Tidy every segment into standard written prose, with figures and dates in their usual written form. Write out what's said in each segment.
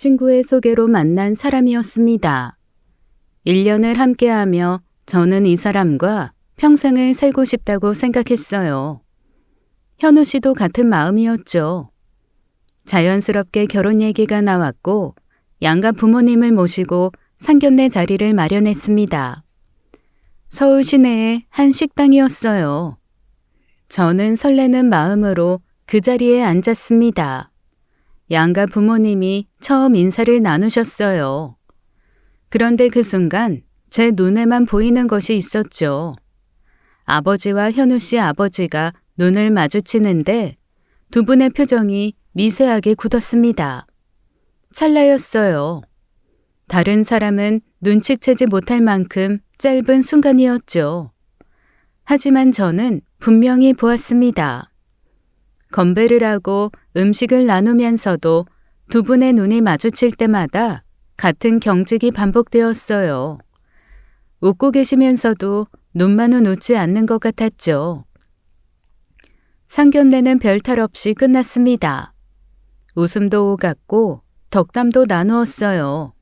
친구의 소개로 만난 사람이었습니다. 1년을 함께하며 저는 이 사람과 평생을 살고 싶다고 생각했어요. 현우 씨도 같은 마음이었죠. 자연스럽게 결혼 얘기가 나왔고 양가 부모님을 모시고 상견례 자리를 마련했습니다. 서울 시내의 한 식당이었어요. 저는 설레는 마음으로 그 자리에 앉았습니다. 양가 부모님이 처음 인사를 나누셨어요. 그런데 그 순간 제 눈에만 보이는 것이 있었죠. 아버지와 현우 씨 아버지가 눈을 마주치는데 두 분의 표정이 미세하게 굳었습니다. 찰나였어요. 다른 사람은 눈치채지 못할 만큼 짧은 순간이었죠. 하지만 저는 분명히 보았습니다. 건배를 하고 음식을 나누면서도 두 분의 눈이 마주칠 때마다 같은 경직이 반복되었어요. 웃고 계시면서도 눈만은 웃지 않는 것 같았죠. 상견례는 별탈 없이 끝났습니다. 웃음도 오갔고 덕담도 나누었어요.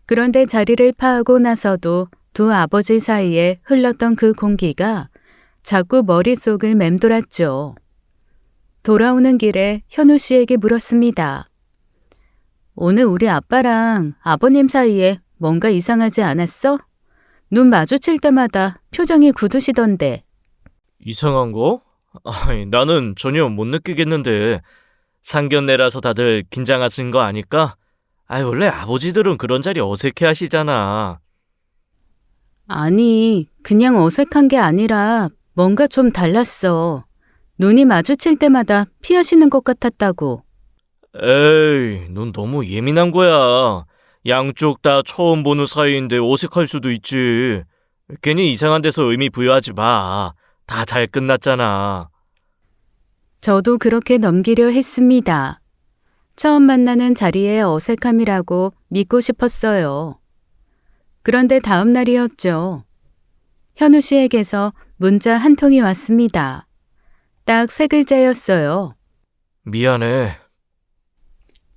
그런데 자리를 파하고 나서도 두 아버지 사이에 흘렀던 그 공기가 자꾸 머릿속을 맴돌았죠. 돌아오는 길에 현우 씨에게 물었습니다. 오늘 우리 아빠랑 아버님 사이에 뭔가 이상하지 않았어? 눈 마주칠 때마다 표정이 굳으시던데. 이상한 거? 아이, 나는 전혀 못 느끼겠는데 상견례라서 다들 긴장하신 거 아닐까? 원래 아버지들은 그런 자리 어색해 하시잖아. 아니, 그냥 어색한 게 아니라 뭔가 좀 달랐어. 눈이 마주칠 때마다 피하시는 것 같았다고. 에이, 넌 너무 예민한 거야. 양쪽 다 처음 보는 사이인데 어색할 수도 있지. 괜히 이상한 데서 의미 부여하지 마. 다 잘 끝났잖아. 저도 그렇게 넘기려 했습니다. 처음 만나는 자리의 어색함이라고 믿고 싶었어요. 그런데 다음 날이었죠. 현우 씨에게서 문자 한 통이 왔습니다. 딱 3글자였어요. 미안해.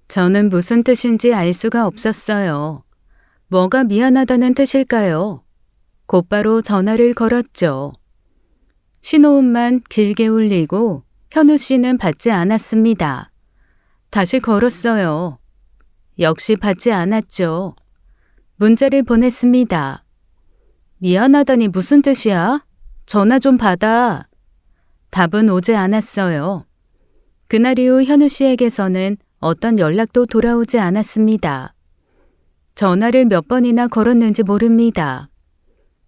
저는 무슨 뜻인지 알 수가 없었어요. 뭐가 미안하다는 뜻일까요? 곧바로 전화를 걸었죠. 신호음만 길게 울리고 현우 씨는 받지 않았습니다. 다시 걸었어요. 역시 받지 않았죠. 문자를 보냈습니다. 미안하다니 무슨 뜻이야? 전화 좀 받아. 답은 오지 않았어요. 그날 이후 현우 씨에게서는 어떤 연락도 돌아오지 않았습니다. 전화를 몇 번이나 걸었는지 모릅니다.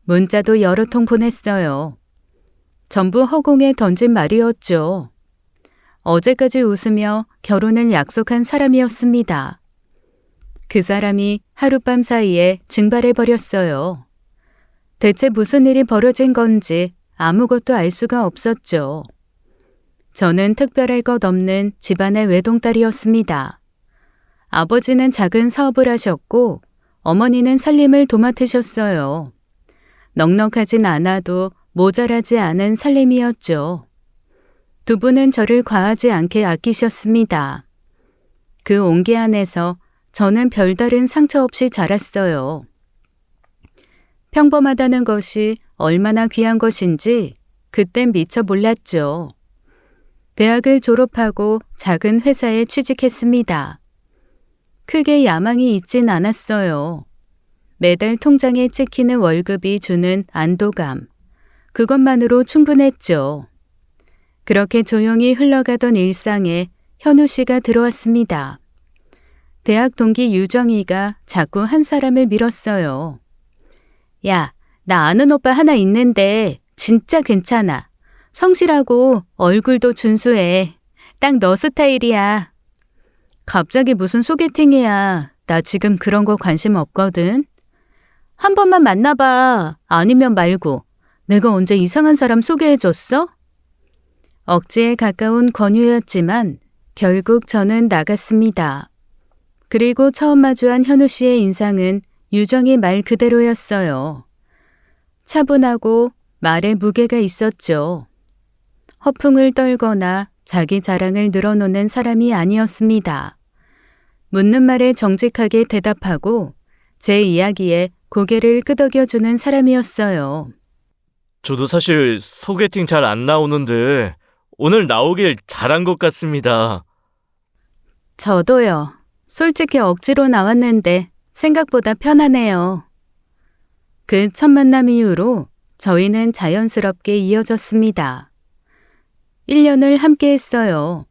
문자도 여러 통 보냈어요. 전부 허공에 던진 말이었죠. 어제까지 웃으며 결혼을 약속한 사람이었습니다. 그 사람이 하룻밤 사이에 증발해버렸어요. 대체 무슨 일이 벌어진 건지 아무것도 알 수가 없었죠. 저는 특별할 것 없는 집안의 외동딸이었습니다. 아버지는 작은 사업을 하셨고 어머니는 살림을 도맡으셨어요. 넉넉하진 않아도 모자라지 않은 살림이었죠. 두 분은 저를 과하지 않게 아끼셨습니다. 그 온기 안에서 저는 별다른 상처 없이 자랐어요. 평범하다는 것이 얼마나 귀한 것인지 그땐 미처 몰랐죠. 대학을 졸업하고 작은 회사에 취직했습니다. 크게 야망이 있진 않았어요. 매달 통장에 찍히는 월급이 주는 안도감, 그것만으로 충분했죠. 그렇게 조용히 흘러가던 일상에 현우 씨가 들어왔습니다. 대학 동기 유정이가 자꾸 한 사람을 밀었어요. 야, 나 아는 오빠 하나 있는데 진짜 괜찮아. 성실하고 얼굴도 준수해. 딱 너 스타일이야. 갑자기 무슨 소개팅이야. 나 지금 그런 거 관심 없거든. 한 번만 만나봐. 아니면 말고. 내가 언제 이상한 사람 소개해줬어? 억지에 가까운 권유였지만 결국 저는 나갔습니다. 그리고 처음 마주한 현우 씨의 인상은 유정이 말 그대로였어요. 차분하고 말에 무게가 있었죠. 허풍을 떨거나 자기 자랑을 늘어놓는 사람이 아니었습니다. 묻는 말에 정직하게 대답하고 제 이야기에 고개를 끄덕여주는 사람이었어요. 저도 사실 소개팅 잘 안 나오는데 오늘 나오길 잘한 것 같습니다. 저도요. 솔직히 억지로 나왔는데 생각보다 편하네요. 그 첫 만남 이후로 저희는 자연스럽게 이어졌습니다. 1년을 함께 했어요.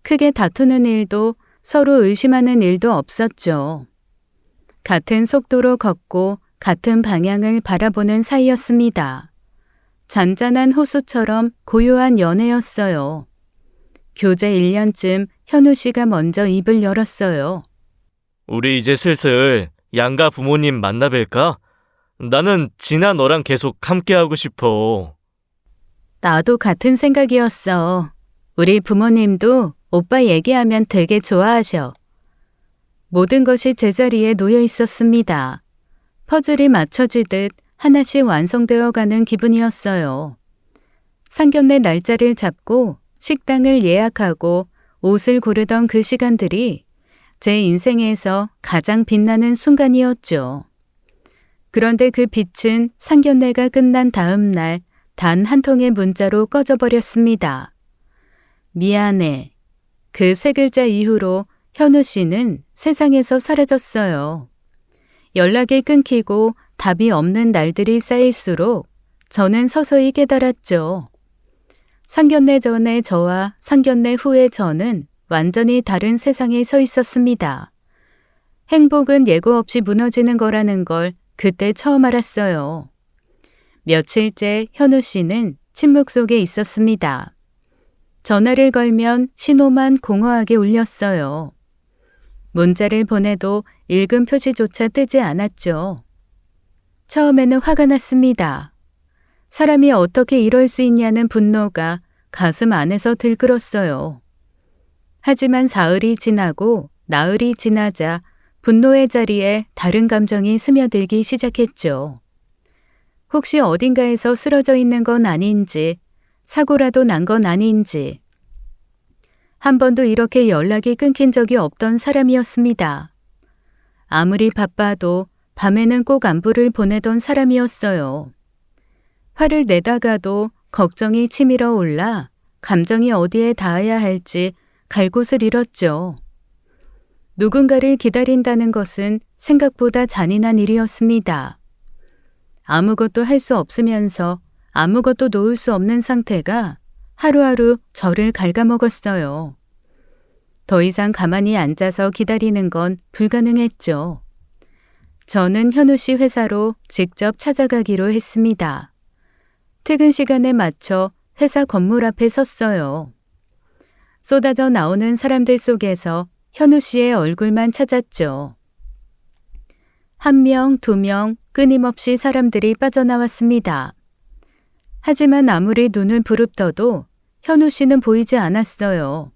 크게 다투는 일도 서로 의심하는 일도 없었죠. 같은 속도로 걷고 같은 방향을 바라보는 사이였습니다. 잔잔한 호수처럼 고요한 연애였어요. 교제 1년쯤 현우 씨가 먼저 입을 열었어요. 우리 이제 슬슬 양가 부모님 만나뵐까? 나는 진아 너랑 계속 함께하고 싶어. 나도 같은 생각이었어. 우리 부모님도 오빠 얘기하면 되게 좋아하셔. 모든 것이 제자리에 놓여 있었습니다. 퍼즐이 맞춰지듯 하나씩 완성되어 가는 기분이었어요. 상견례 날짜를 잡고 식당을 예약하고 옷을 고르던 그 시간들이 제 인생에서 가장 빛나는 순간이었죠. 그런데 그 빛은 상견례가 끝난 다음 날 단 한 통의 문자로 꺼져버렸습니다. 미안해. 그 세 글자 이후로 현우 씨는 세상에서 사라졌어요. 연락이 끊기고 답이 없는 날들이 쌓일수록 저는 서서히 깨달았죠. 상견례 전에 저와 상견례 후에 저는 완전히 다른 세상에 서 있었습니다. 행복은 예고 없이 무너지는 거라는 걸 그때 처음 알았어요. 며칠째 현우 씨는 침묵 속에 있었습니다. 전화를 걸면 신호만 공허하게 울렸어요. 문자를 보내도 읽은 표시조차 뜨지 않았죠. 처음에는 화가 났습니다. 사람이 어떻게 이럴 수 있냐는 분노가 가슴 안에서 들끓었어요. 하지만 사흘이 지나고 나흘이 지나자 분노의 자리에 다른 감정이 스며들기 시작했죠. 혹시 어딘가에서 쓰러져 있는 건 아닌지, 사고라도 난 건 아닌지. 한 번도 이렇게 연락이 끊긴 적이 없던 사람이었습니다. 아무리 바빠도 밤에는 꼭 안부를 보내던 사람이었어요. 화를 내다가도 걱정이 치밀어 올라 감정이 어디에 닿아야 할지 갈 곳을 잃었죠. 누군가를 기다린다는 것은 생각보다 잔인한 일이었습니다. 아무것도 할 수 없으면서 아무것도 놓을 수 없는 상태가 하루하루 저를 갉아먹었어요. 더 이상 가만히 앉아서 기다리는 건 불가능했죠. 저는 현우 씨 회사로 직접 찾아가기로 했습니다. 퇴근 시간에 맞춰 회사 건물 앞에 섰어요. 쏟아져 나오는 사람들 속에서 현우 씨의 얼굴만 찾았죠. 한 명, 두 명 끊임없이 사람들이 빠져나왔습니다. 하지만 아무리 눈을 부릅떠도 현우 씨는 보이지 않았어요.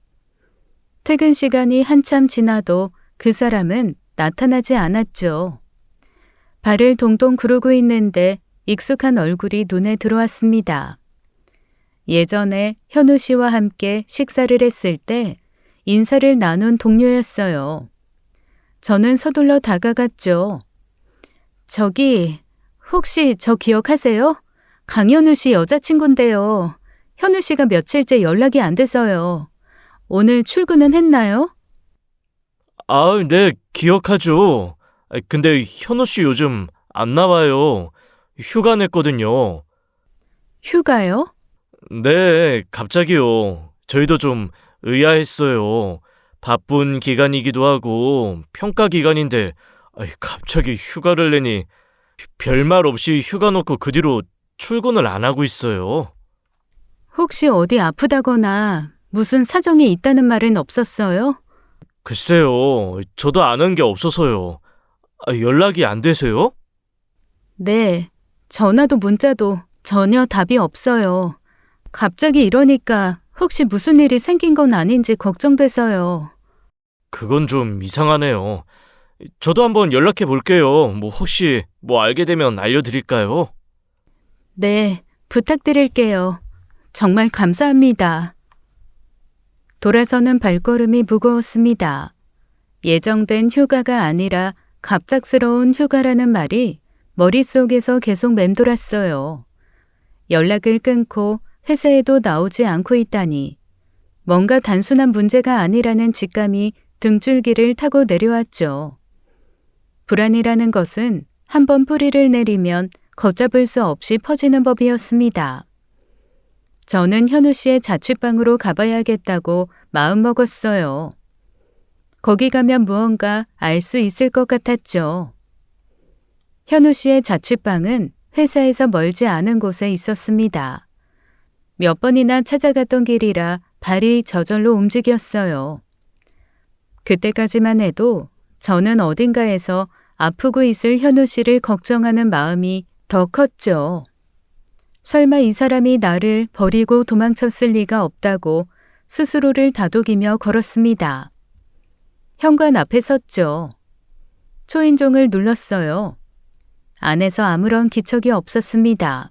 퇴근 시간이 한참 지나도 그 사람은 나타나지 않았죠. 발을 동동 구르고 있는데 익숙한 얼굴이 눈에 들어왔습니다. 예전에 현우 씨와 함께 식사를 했을 때 인사를 나눈 동료였어요. 저는 서둘러 다가갔죠. 저기, 혹시 저 기억하세요? 강현우 씨 여자친구인데요. 현우 씨가 며칠째 연락이 안 돼서요. 오늘 출근은 했나요? 네, 기억하죠. 근데 현우 씨 요즘 안 나와요. 휴가 냈거든요. 휴가요? 네, 갑자기요. 저희도 좀 의아했어요. 바쁜 기간이기도 하고 평가 기간인데 갑자기 휴가를 내니 별말 없이 휴가 놓고 그 뒤로 출근을 안 하고 있어요. 혹시 어디 아프다거나 무슨 사정이 있다는 말은 없었어요? 글쎄요, 저도 아는 게 없어서요. 연락이 안 되세요? 네, 전화도 문자도 전혀 답이 없어요. 갑자기 이러니까 혹시 무슨 일이 생긴 건 아닌지 걱정돼서요. 그건 좀 이상하네요. 저도 한번 연락해 볼게요. 혹시 알게 되면 알려드릴까요? 네, 부탁드릴게요. 정말 감사합니다. 돌아서는 발걸음이 무거웠습니다. 예정된 휴가가 아니라 갑작스러운 휴가라는 말이 머릿속에서 계속 맴돌았어요. 연락을 끊고 회사에도 나오지 않고 있다니 뭔가 단순한 문제가 아니라는 직감이 등줄기를 타고 내려왔죠. 불안이라는 것은 한번 뿌리를 내리면 걷잡을 수 없이 퍼지는 법이었습니다. 저는 현우 씨의 자취방으로 가봐야겠다고 마음먹었어요. 거기 가면 무언가 알 수 있을 것 같았죠. 현우 씨의 자취방은 회사에서 멀지 않은 곳에 있었습니다. 몇 번이나 찾아갔던 길이라 발이 저절로 움직였어요. 그때까지만 해도 저는 어딘가에서 아프고 있을 현우 씨를 걱정하는 마음이 더 컸죠. 설마 이 사람이 나를 버리고 도망쳤을 리가 없다고 스스로를 다독이며 걸었습니다. 현관 앞에 섰죠. 초인종을 눌렀어요. 안에서 아무런 기척이 없었습니다.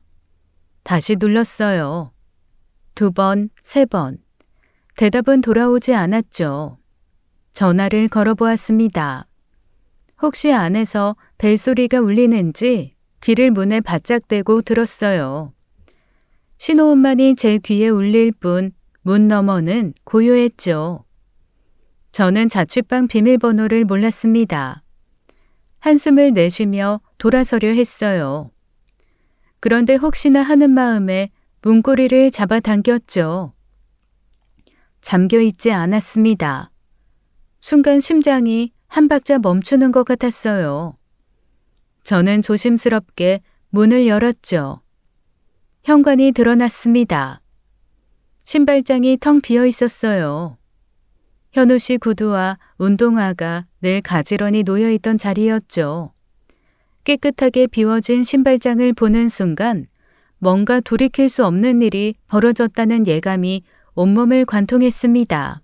다시 눌렀어요. 2번, 3번. 대답은 돌아오지 않았죠. 전화를 걸어보았습니다. 혹시 안에서 벨소리가 울리는지 귀를 문에 바짝 대고 들었어요. 신호음만이 제 귀에 울릴 뿐 문 너머는 고요했죠. 저는 자취방 비밀번호를 몰랐습니다. 한숨을 내쉬며 돌아서려 했어요. 그런데 혹시나 하는 마음에 문고리를 잡아당겼죠. 잠겨 있지 않았습니다. 순간 심장이 한 박자 멈추는 것 같았어요. 저는 조심스럽게 문을 열었죠. 현관이 드러났습니다. 신발장이 텅 비어 있었어요. 현우 씨 구두와 운동화가 늘 가지런히 놓여있던 자리였죠. 깨끗하게 비워진 신발장을 보는 순간 뭔가 돌이킬 수 없는 일이 벌어졌다는 예감이 온몸을 관통했습니다.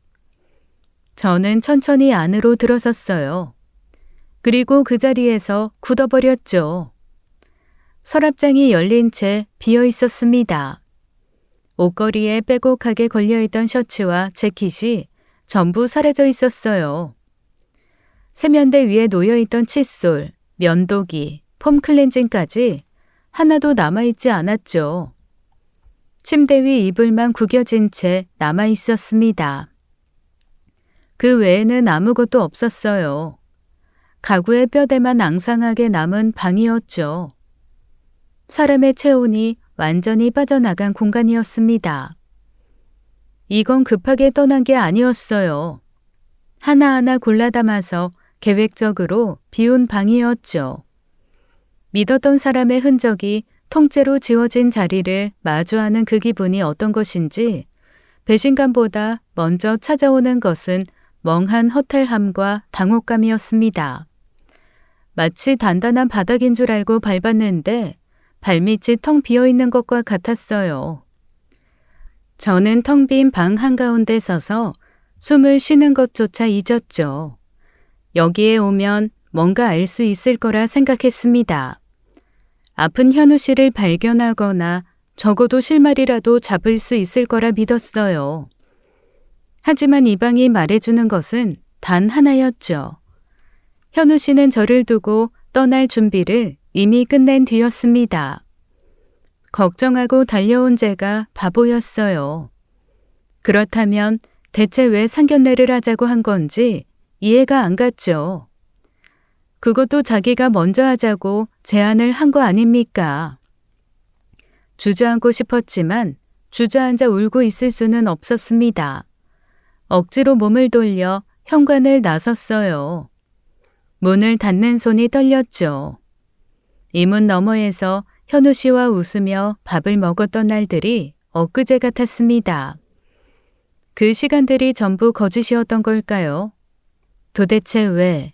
저는 천천히 안으로 들어섰어요. 그리고 그 자리에서 굳어버렸죠. 서랍장이 열린 채 비어 있었습니다. 옷걸이에 빼곡하게 걸려있던 셔츠와 재킷이 전부 사라져 있었어요. 세면대 위에 놓여있던 칫솔, 면도기, 폼 클렌징까지 하나도 남아있지 않았죠. 침대 위 이불만 구겨진 채 남아있었습니다. 그 외에는 아무것도 없었어요. 가구의 뼈대만 앙상하게 남은 방이었죠. 사람의 체온이 완전히 빠져나간 공간이었습니다. 이건 급하게 떠난 게 아니었어요. 하나하나 골라 담아서 계획적으로 비운 방이었죠. 믿었던 사람의 흔적이 통째로 지워진 자리를 마주하는 그 기분이 어떤 것인지 배신감보다 먼저 찾아오는 것은 멍한 허탈함과 당혹감이었습니다. 마치 단단한 바닥인 줄 알고 밟았는데 발밑이 텅 비어있는 것과 같았어요. 저는 텅 빈 방 한가운데 서서 숨을 쉬는 것조차 잊었죠. 여기에 오면 뭔가 알 수 있을 거라 생각했습니다. 아픈 현우 씨를 발견하거나 적어도 실마리라도 잡을 수 있을 거라 믿었어요. 하지만 이 방이 말해주는 것은 단 하나였죠. 현우 씨는 저를 두고 떠날 준비를 이미 끝낸 뒤였습니다. 걱정하고 달려온 제가 바보였어요. 그렇다면 대체 왜 상견례를 하자고 한 건지 이해가 안 갔죠. 그것도 자기가 먼저 하자고 제안을 한 거 아닙니까? 주저앉고 싶었지만 주저앉아 울고 있을 수는 없었습니다. 억지로 몸을 돌려 현관을 나섰어요. 문을 닫는 손이 떨렸죠. 이 문 너머에서 현우 씨와 웃으며 밥을 먹었던 날들이 엊그제 같았습니다. 그 시간들이 전부 거짓이었던 걸까요? 도대체 왜?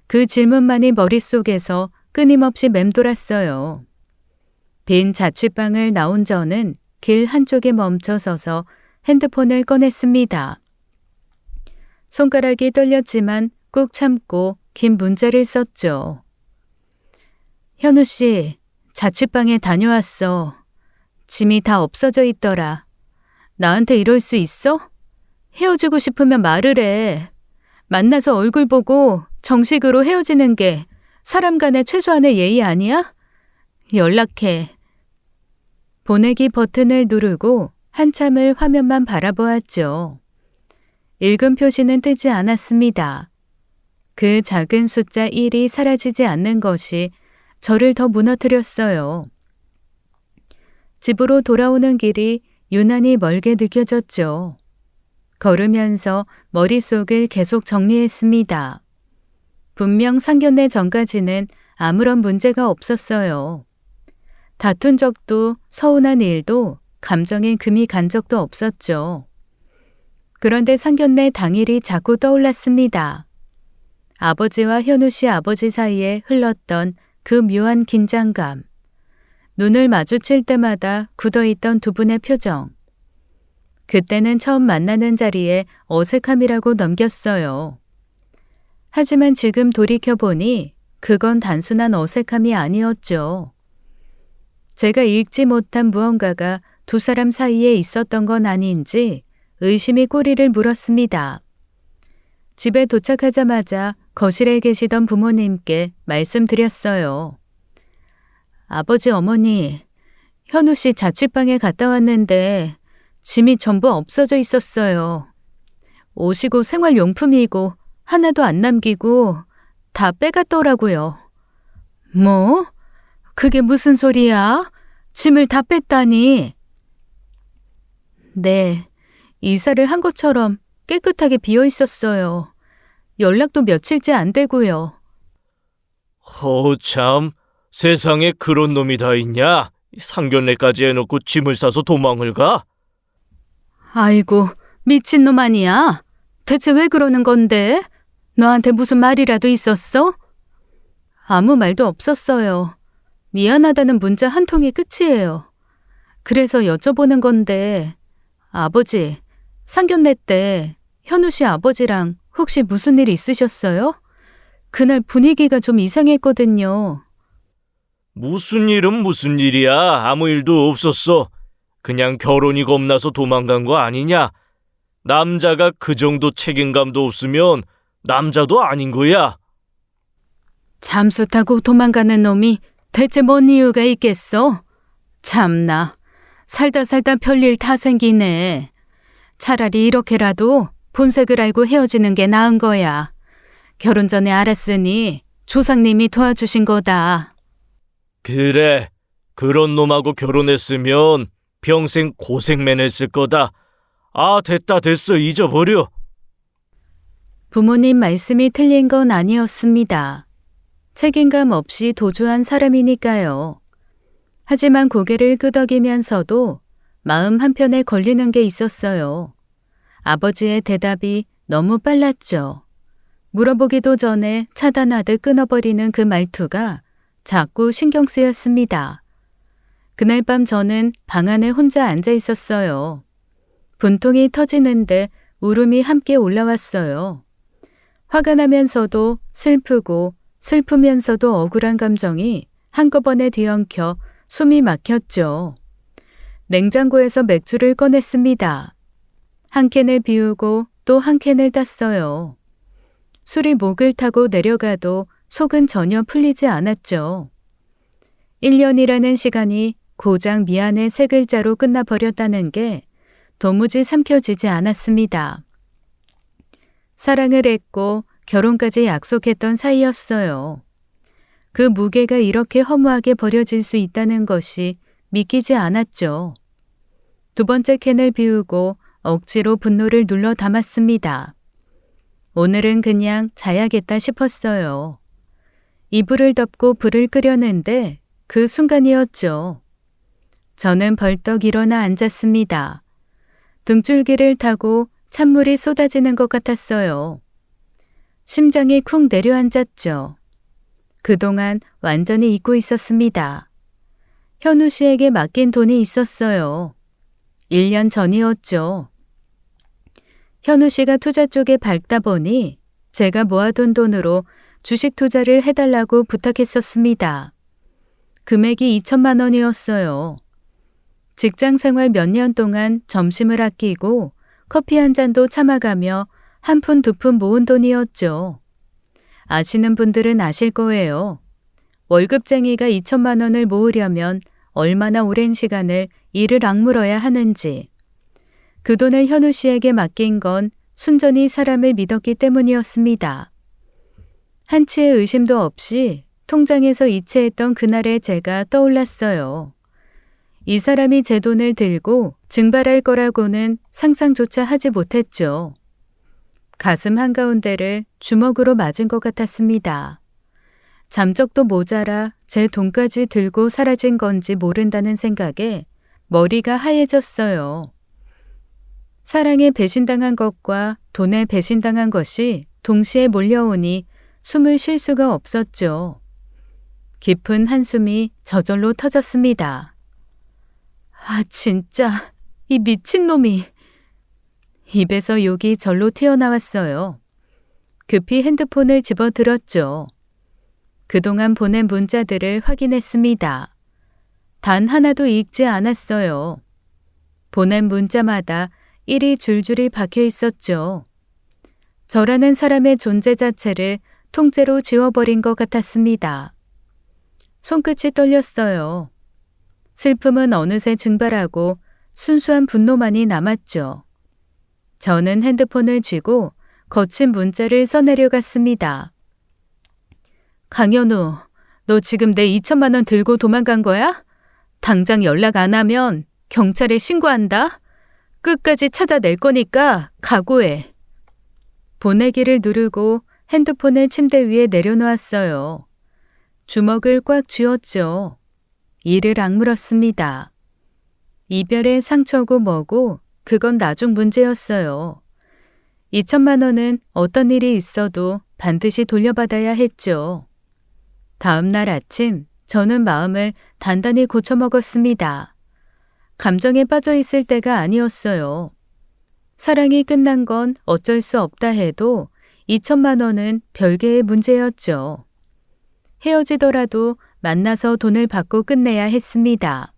그 질문만이 머릿속에서 끊임없이 맴돌았어요. 빈 자취방을 나온 저는 길 한쪽에 멈춰서서 핸드폰을 꺼냈습니다. 손가락이 떨렸지만 꾹 참고 긴 문자를 썼죠. 현우 씨, 자취방에 다녀왔어. 짐이 다 없어져 있더라. 나한테 이럴 수 있어? 헤어지고 싶으면 말을 해. 만나서 얼굴 보고 정식으로 헤어지는 게 사람 간의 최소한의 예의 아니야? 연락해. 보내기 버튼을 누르고 한참을 화면만 바라보았죠. 읽음 표시는 뜨지 않았습니다. 그 작은 숫자 1이 사라지지 않는 것이 저를 더 무너뜨렸어요. 집으로 돌아오는 길이 유난히 멀게 느껴졌죠. 걸으면서 머릿속을 계속 정리했습니다. 분명 상견례 전까지는 아무런 문제가 없었어요. 다툰 적도 서운한 일도 감정에 금이 간 적도 없었죠. 그런데 상견례 당일이 자꾸 떠올랐습니다. 아버지와 현우 씨 아버지 사이에 흘렀던 그 묘한 긴장감. 눈을 마주칠 때마다 굳어있던 두 분의 표정. 그때는 처음 만나는 자리에 어색함이라고 넘겼어요. 하지만 지금 돌이켜보니 그건 단순한 어색함이 아니었죠. 제가 읽지 못한 무언가가 두 사람 사이에 있었던 건 아닌지 의심이 꼬리를 물었습니다. 집에 도착하자마자 거실에 계시던 부모님께 말씀드렸어요. 아버지, 어머니, 현우 씨 자취방에 갔다 왔는데 짐이 전부 없어져 있었어요. 옷이고 생활용품이고 하나도 안 남기고 다 빼갔더라고요. 뭐? 그게 무슨 소리야? 짐을 다 뺐다니? 네, 이사를 한 것처럼 깨끗하게 비어 있었어요. 연락도 며칠째 안 되고요. 참, 세상에 그런 놈이 다 있냐? 상견례까지 해놓고 짐을 싸서 도망을 가? 아이고, 미친놈 아니야? 대체 왜 그러는 건데? 너한테 무슨 말이라도 있었어? 아무 말도 없었어요. 미안하다는 문자 한 통이 끝이에요. 그래서 여쭤보는 건데, 아버지, 상견례 때 현우 씨 아버지랑 혹시 무슨 일 있으셨어요? 그날 분위기가 좀 이상했거든요. 무슨 일은 무슨 일이야? 아무 일도 없었어. 그냥 결혼이 겁나서 도망간 거 아니냐? 남자가 그 정도 책임감도 없으면 남자도 아닌 거야. 잠수 타고 도망가는 놈이 대체 뭔 이유가 있겠어? 참나, 살다 별일 다 생기네. 차라리 이렇게라도 본색을 알고 헤어지는 게 나은 거야. 결혼 전에 알았으니 조상님이 도와주신 거다. 그래, 그런 놈하고 결혼했으면 평생 고생만 했을 거다. 아, 됐어, 잊어버려. 부모님 말씀이 틀린 건 아니었습니다. 책임감 없이 도주한 사람이니까요. 하지만 고개를 끄덕이면서도 마음 한편에 걸리는 게 있었어요. 아버지의 대답이 너무 빨랐죠. 물어보기도 전에 차단하듯 끊어버리는 그 말투가 자꾸 신경 쓰였습니다. 그날 밤 저는 방 안에 혼자 앉아 있었어요. 분통이 터지는데 울음이 함께 올라왔어요. 화가 나면서도 슬프고 슬프면서도 억울한 감정이 한꺼번에 뒤엉켜 숨이 막혔죠. 냉장고에서 맥주를 꺼냈습니다. 한 캔을 비우고 또 한 캔을 땄어요. 술이 목을 타고 내려가도 속은 전혀 풀리지 않았죠. 1년이라는 시간이 고작 미안해 세 글자로 끝나버렸다는 게 도무지 삼켜지지 않았습니다. 사랑을 했고 결혼까지 약속했던 사이였어요. 그 무게가 이렇게 허무하게 버려질 수 있다는 것이 믿기지 않았죠. 두 번째 캔을 비우고 억지로 분노를 눌러 담았습니다. 오늘은 그냥 자야겠다 싶었어요. 이불을 덮고 불을 끄려는데 그 순간이었죠. 저는 벌떡 일어나 앉았습니다. 등줄기를 타고 찬물이 쏟아지는 것 같았어요. 심장이 쿵 내려앉았죠. 그동안 완전히 잊고 있었습니다. 현우 씨에게 맡긴 돈이 있었어요. 1년 전이었죠. 현우 씨가 투자 쪽에 밝다 보니 제가 모아둔 돈으로 주식 투자를 해달라고 부탁했었습니다. 금액이 2천만 원이었어요. 직장 생활 몇 년 동안 점심을 아끼고 커피 한 잔도 참아가며 한 푼 두 푼 모은 돈이었죠. 아시는 분들은 아실 거예요. 월급쟁이가 2천만 원을 모으려면 얼마나 오랜 시간을 이를 악물어야 하는지. 그 돈을 현우 씨에게 맡긴 건 순전히 사람을 믿었기 때문이었습니다. 한치의 의심도 없이 통장에서 이체했던 그날의 제가 떠올랐어요. 이 사람이 제 돈을 들고 증발할 거라고는 상상조차 하지 못했죠. 가슴 한가운데를 주먹으로 맞은 것 같았습니다. 잠적도 모자라 제 돈까지 들고 사라진 건지 모른다는 생각에 머리가 하얘졌어요. 사랑에 배신당한 것과 돈에 배신당한 것이 동시에 몰려오니 숨을 쉴 수가 없었죠. 깊은 한숨이 저절로 터졌습니다. 아, 진짜 이 미친놈이. 입에서 욕이 절로 튀어나왔어요. 급히 핸드폰을 집어들었죠. 그동안 보낸 문자들을 확인했습니다. 단 하나도 읽지 않았어요. 보낸 문자마다 일이 줄줄이 박혀 있었죠. 저라는 사람의 존재 자체를 통째로 지워버린 것 같았습니다. 손끝이 떨렸어요. 슬픔은 어느새 증발하고 순수한 분노만이 남았죠. 저는 핸드폰을 쥐고 거친 문자를 써내려갔습니다. 강현우, 너 지금 내 2천만 원 들고 도망간 거야? 당장 연락 안 하면 경찰에 신고한다. 끝까지 찾아낼 거니까 각오해. 보내기를 누르고 핸드폰을 침대 위에 내려놓았어요. 주먹을 꽉 쥐었죠. 이를 악물었습니다. 이별의 상처고 뭐고 그건 나중 문제였어요. 2천만 원은 어떤 일이 있어도 반드시 돌려받아야 했죠. 다음 날 아침 저는 마음을 단단히 고쳐먹었습니다. 감정에 빠져 있을 때가 아니었어요. 사랑이 끝난 건 어쩔 수 없다 해도 2천만 원은 별개의 문제였죠. 헤어지더라도 만나서 돈을 받고 끝내야 했습니다.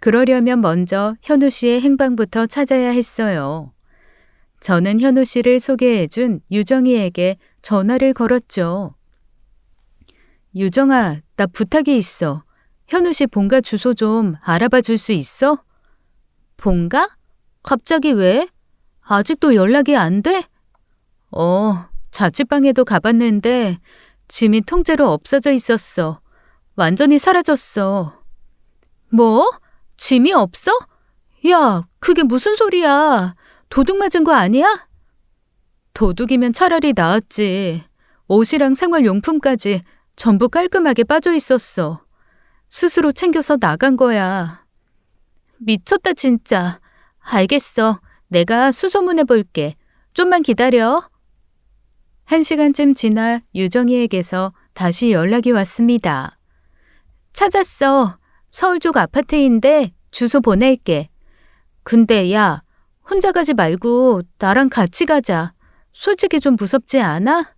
그러려면 먼저 현우 씨의 행방부터 찾아야 했어요. 저는 현우 씨를 소개해준 유정이에게 전화를 걸었죠. 유정아, 나 부탁이 있어. 현우 씨 본가 주소 좀 알아봐 줄 수 있어? 본가? 갑자기 왜? 아직도 연락이 안 돼? 자취방에도 가봤는데 짐이 통째로 없어져 있었어. 완전히 사라졌어. 뭐? 짐이 없어? 야, 그게 무슨 소리야? 도둑 맞은 거 아니야? 도둑이면 차라리 나았지. 옷이랑 생활용품까지 전부 깔끔하게 빠져 있었어. 스스로 챙겨서 나간 거야. 미쳤다 진짜. 알겠어. 내가 수소문해 볼게. 좀만 기다려. 1시간쯤 지나 유정이에게서 다시 연락이 왔습니다. 찾았어. 서울 쪽 아파트인데 주소 보낼게. 근데 야, 혼자 가지 말고 나랑 같이 가자. 솔직히 좀 무섭지 않아?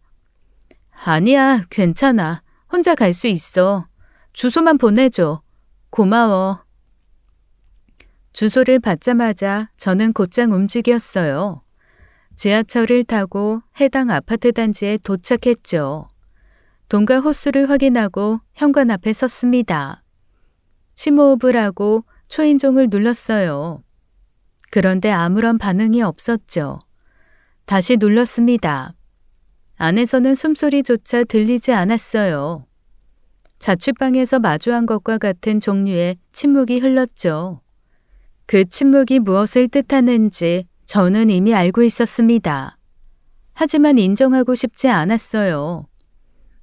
아니야, 괜찮아. 혼자 갈 수 있어. 주소만 보내줘. 고마워. 주소를 받자마자 저는 곧장 움직였어요. 지하철을 타고 해당 아파트 단지에 도착했죠. 동가 호수를 확인하고 현관 앞에 섰습니다. 심호흡을 하고 초인종을 눌렀어요. 그런데 아무런 반응이 없었죠. 다시 눌렀습니다. 안에서는 숨소리조차 들리지 않았어요. 자취방에서 마주한 것과 같은 종류의 침묵이 흘렀죠. 그 침묵이 무엇을 뜻하는지 저는 이미 알고 있었습니다. 하지만 인정하고 싶지 않았어요.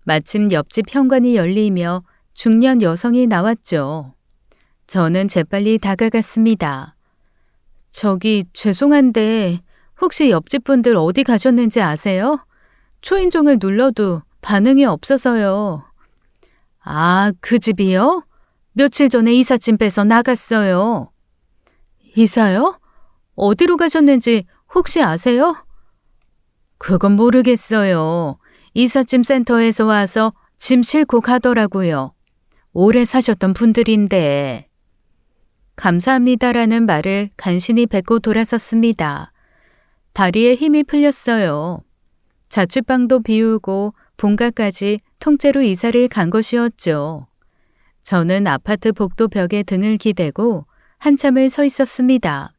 마침 옆집 현관이 열리며 중년 여성이 나왔죠. 저는 재빨리 다가갔습니다. 저기 죄송한데 혹시 옆집 분들 어디 가셨는지 아세요? 초인종을 눌러도 반응이 없어서요. 아, 그 집이요? 며칠 전에 이삿짐 빼서 나갔어요. 이사요? 어디로 가셨는지 혹시 아세요? 그건 모르겠어요. 이삿짐 센터에서 와서 짐 싣고 가더라고요. 오래 사셨던 분들인데. 감사합니다라는 말을 간신히 뱉고 돌아섰습니다. 다리에 힘이 풀렸어요. 자취방도 비우고 본가까지 통째로 이사를 간 것이었죠. 저는 아파트 복도 벽에 등을 기대고 한참을 서 있었습니다.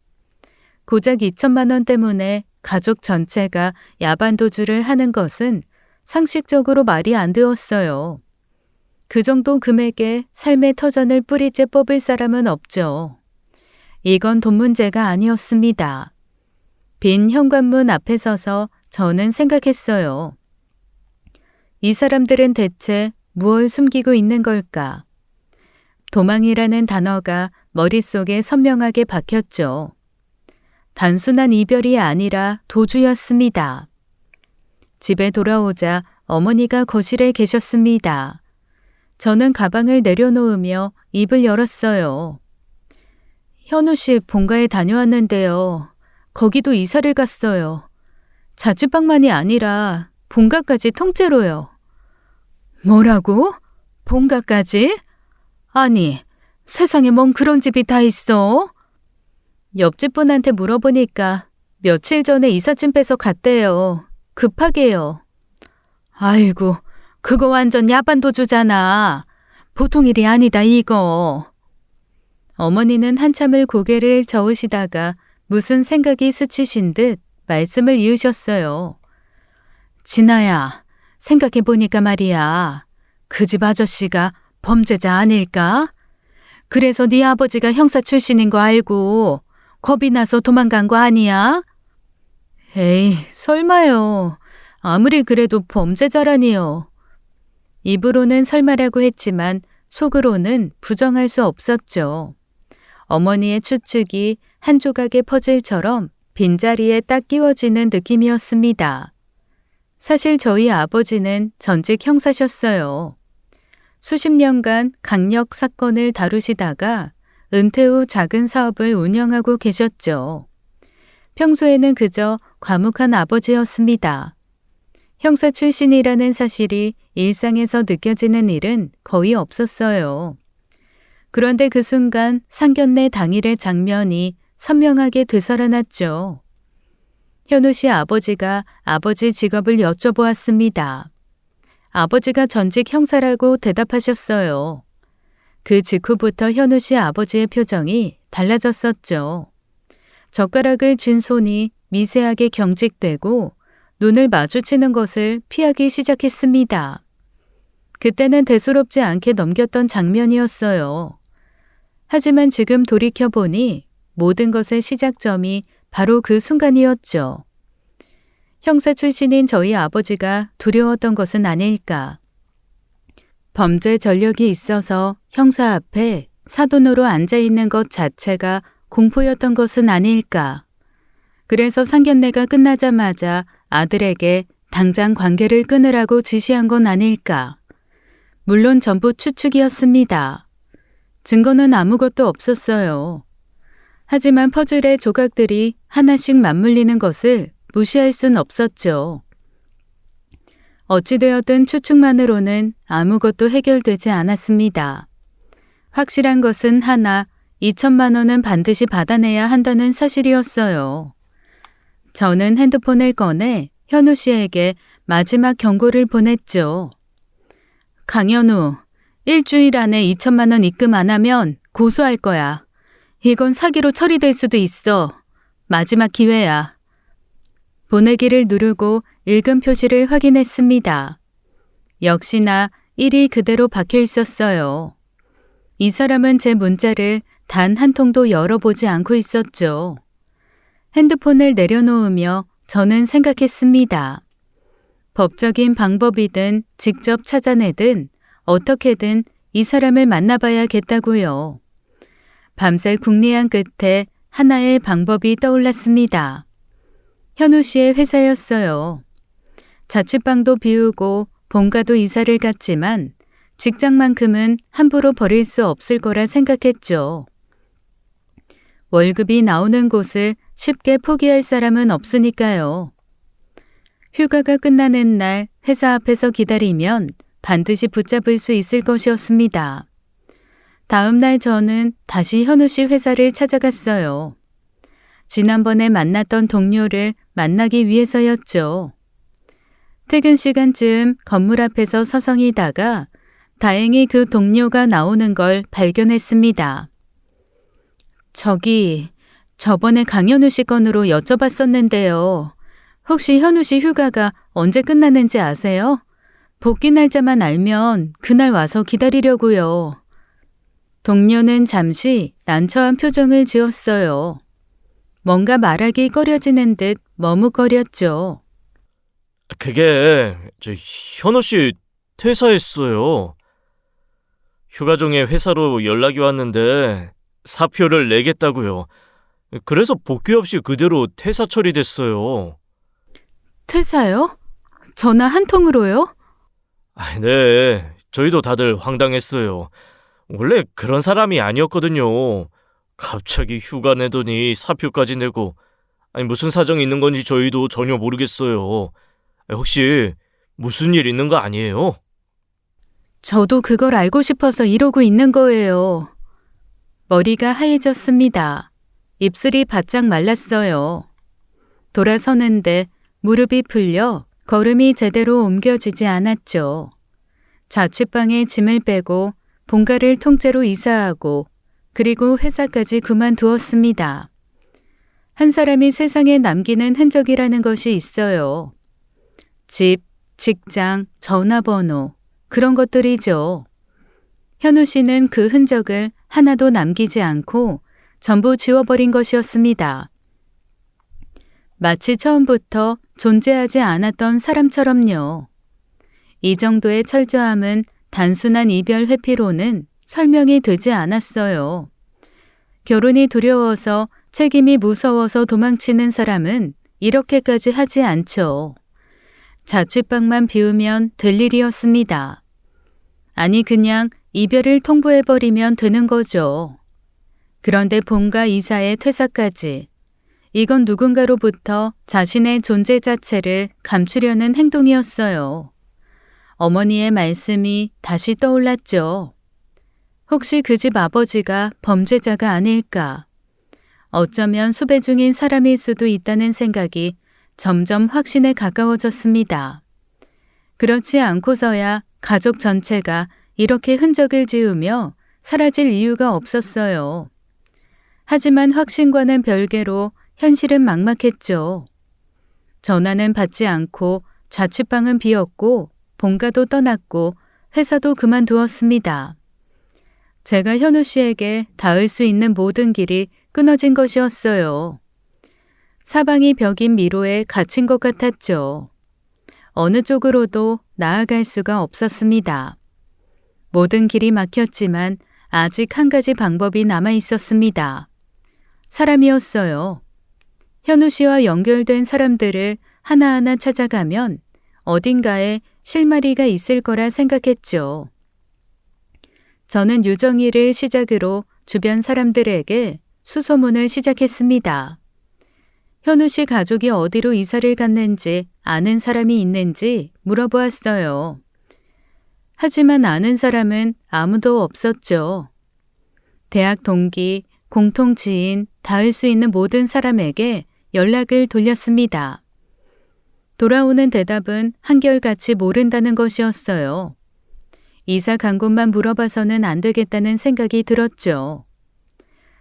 고작 2천만 원 때문에 가족 전체가 야반도주를 하는 것은 상식적으로 말이 안 되었어요. 그 정도 금액에 삶의 터전을 뿌리째 뽑을 사람은 없죠. 이건 돈 문제가 아니었습니다. 빈 현관문 앞에 서서 저는 생각했어요. 이 사람들은 대체 무엇을 숨기고 있는 걸까? 도망이라는 단어가 머릿속에 선명하게 박혔죠. 단순한 이별이 아니라 도주였습니다. 집에 돌아오자 어머니가 거실에 계셨습니다. 저는 가방을 내려놓으며 입을 열었어요. 현우 씨 본가에 다녀왔는데요. 거기도 이사를 갔어요. 자취방만이 아니라 본가까지 통째로요. 뭐라고? 본가까지? 아니, 세상에 뭔 그런 집이 다 있어? 옆집 분한테 물어보니까 며칠 전에 이삿짐 빼서 갔대요. 급하게요. 아이고, 그거 완전 야반도주잖아. 보통 일이 아니다 이거. 어머니는 한참을 고개를 저으시다가 무슨 생각이 스치신 듯 말씀을 이으셨어요. 진아야, 생각해보니까 말이야. 그 집 아저씨가 범죄자 아닐까? 그래서 네 아버지가 형사 출신인 거 알고 겁이 나서 도망간 거 아니야? 에이, 설마요. 아무리 그래도 범죄자라니요. 입으로는 설마라고 했지만 속으로는 부정할 수 없었죠. 어머니의 추측이 한 조각의 퍼즐처럼 빈자리에 딱 끼워지는 느낌이었습니다. 사실 저희 아버지는 전직 형사셨어요. 수십 년간 강력 사건을 다루시다가 은퇴 후 작은 사업을 운영하고 계셨죠. 평소에는 그저 과묵한 아버지였습니다. 형사 출신이라는 사실이 일상에서 느껴지는 일은 거의 없었어요. 그런데 그 순간 상견례 당일의 장면이 선명하게 되살아났죠. 현우 씨 아버지가 아버지 직업을 여쭤보았습니다. 아버지가 전직 형사라고 대답하셨어요. 그 직후부터 현우 씨 아버지의 표정이 달라졌었죠. 젓가락을 쥔 손이 미세하게 경직되고 눈을 마주치는 것을 피하기 시작했습니다. 그때는 대수롭지 않게 넘겼던 장면이었어요. 하지만 지금 돌이켜보니 모든 것의 시작점이 바로 그 순간이었죠. 형사 출신인 저희 아버지가 두려웠던 것은 아닐까. 범죄 전력이 있어서 형사 앞에 사돈으로 앉아있는 것 자체가 공포였던 것은 아닐까. 그래서 상견례가 끝나자마자 아들에게 당장 관계를 끊으라고 지시한 건 아닐까. 물론 전부 추측이었습니다. 증거는 아무것도 없었어요. 하지만 퍼즐의 조각들이 하나씩 맞물리는 것을 무시할 순 없었죠. 어찌되었든 추측만으로는 아무것도 해결되지 않았습니다. 확실한 것은 하나, 2천만 원은 반드시 받아내야 한다는 사실이었어요. 저는 핸드폰을 꺼내 현우 씨에게 마지막 경고를 보냈죠. 강현우, 일주일 안에 2천만 원 입금 안 하면 고소할 거야. 이건 사기로 처리될 수도 있어. 마지막 기회야. 보내기를 누르고 읽음 표시를 확인했습니다. 역시나 1이 그대로 박혀 있었어요. 이 사람은 제 문자를 단 한 통도 열어보지 않고 있었죠. 핸드폰을 내려놓으며 저는 생각했습니다. 법적인 방법이든 직접 찾아내든 어떻게든 이 사람을 만나봐야겠다고요. 밤새 궁리한 끝에 하나의 방법이 떠올랐습니다. 현우 씨의 회사였어요. 자취방도 비우고 본가도 이사를 갔지만 직장만큼은 함부로 버릴 수 없을 거라 생각했죠. 월급이 나오는 곳을 쉽게 포기할 사람은 없으니까요. 휴가가 끝나는 날 회사 앞에서 기다리면 반드시 붙잡을 수 있을 것이었습니다. 다음 날 저는 다시 현우 씨 회사를 찾아갔어요. 지난번에 만났던 동료를 만나기 위해서였죠. 퇴근 시간쯤 건물 앞에서 서성이다가 다행히 그 동료가 나오는 걸 발견했습니다. 저기, 저번에 강현우 씨 건으로 여쭤봤었는데요. 혹시 현우 씨 휴가가 언제 끝나는지 아세요? 복귀 날짜만 알면 그날 와서 기다리려고요. 동료는 잠시 난처한 표정을 지었어요. 뭔가 말하기 꺼려지는 듯 머뭇거렸죠. 그게 현우 씨 퇴사했어요. 휴가 중에 회사로 연락이 왔는데 사표를 내겠다고요. 그래서 복귀 없이 그대로 퇴사 처리됐어요. 퇴사요? 전화 한 통으로요? 네, 저희도 다들 황당했어요. 원래 그런 사람이 아니었거든요. 갑자기 휴가 내더니 사표까지 내고, 무슨 사정이 있는 건지 저희도 전혀 모르겠어요. 혹시 무슨 일 있는 거 아니에요? 저도 그걸 알고 싶어서 이러고 있는 거예요. 머리가 하얘졌습니다. 입술이 바짝 말랐어요. 돌아서는데 무릎이 풀려 걸음이 제대로 옮겨지지 않았죠. 자취방에 짐을 빼고 본가를 통째로 이사하고 그리고 회사까지 그만두었습니다. 한 사람이 세상에 남기는 흔적이라는 것이 있어요. 집, 직장, 전화번호, 그런 것들이죠. 현우 씨는 그 흔적을 하나도 남기지 않고 전부 지워버린 것이었습니다. 마치 처음부터 존재하지 않았던 사람처럼요. 이 정도의 철저함은 단순한 이별 회피로는 설명이 되지 않았어요. 결혼이 두려워서 책임이 무서워서 도망치는 사람은 이렇게까지 하지 않죠. 자취방만 비우면 될 일이었습니다. 아니 그냥 이별을 통보해버리면 되는 거죠. 그런데 본가 이사의 퇴사까지. 이건 누군가로부터 자신의 존재 자체를 감추려는 행동이었어요. 어머니의 말씀이 다시 떠올랐죠. 혹시 그 집 아버지가 범죄자가 아닐까? 어쩌면 수배 중인 사람일 수도 있다는 생각이 점점 확신에 가까워졌습니다. 그렇지 않고서야 가족 전체가 이렇게 흔적을 지우며 사라질 이유가 없었어요. 하지만 확신과는 별개로 현실은 막막했죠. 전화는 받지 않고 자취방은 비었고 본가도 떠났고 회사도 그만두었습니다. 제가 현우 씨에게 닿을 수 있는 모든 길이 끊어진 것이었어요. 사방이 벽인 미로에 갇힌 것 같았죠. 어느 쪽으로도 나아갈 수가 없었습니다. 모든 길이 막혔지만 아직 한 가지 방법이 남아 있었습니다. 사람이었어요. 현우 씨와 연결된 사람들을 하나하나 찾아가면 어딘가에 실마리가 있을 거라 생각했죠. 저는 유정이를 시작으로 주변 사람들에게 수소문을 시작했습니다. 현우 씨 가족이 어디로 이사를 갔는지 아는 사람이 있는지 물어보았어요. 하지만 아는 사람은 아무도 없었죠. 대학 동기, 공통 지인, 닿을 수 있는 모든 사람에게 연락을 돌렸습니다. 돌아오는 대답은 한결같이 모른다는 것이었어요. 이사 간 곳만 물어봐서는 안 되겠다는 생각이 들었죠.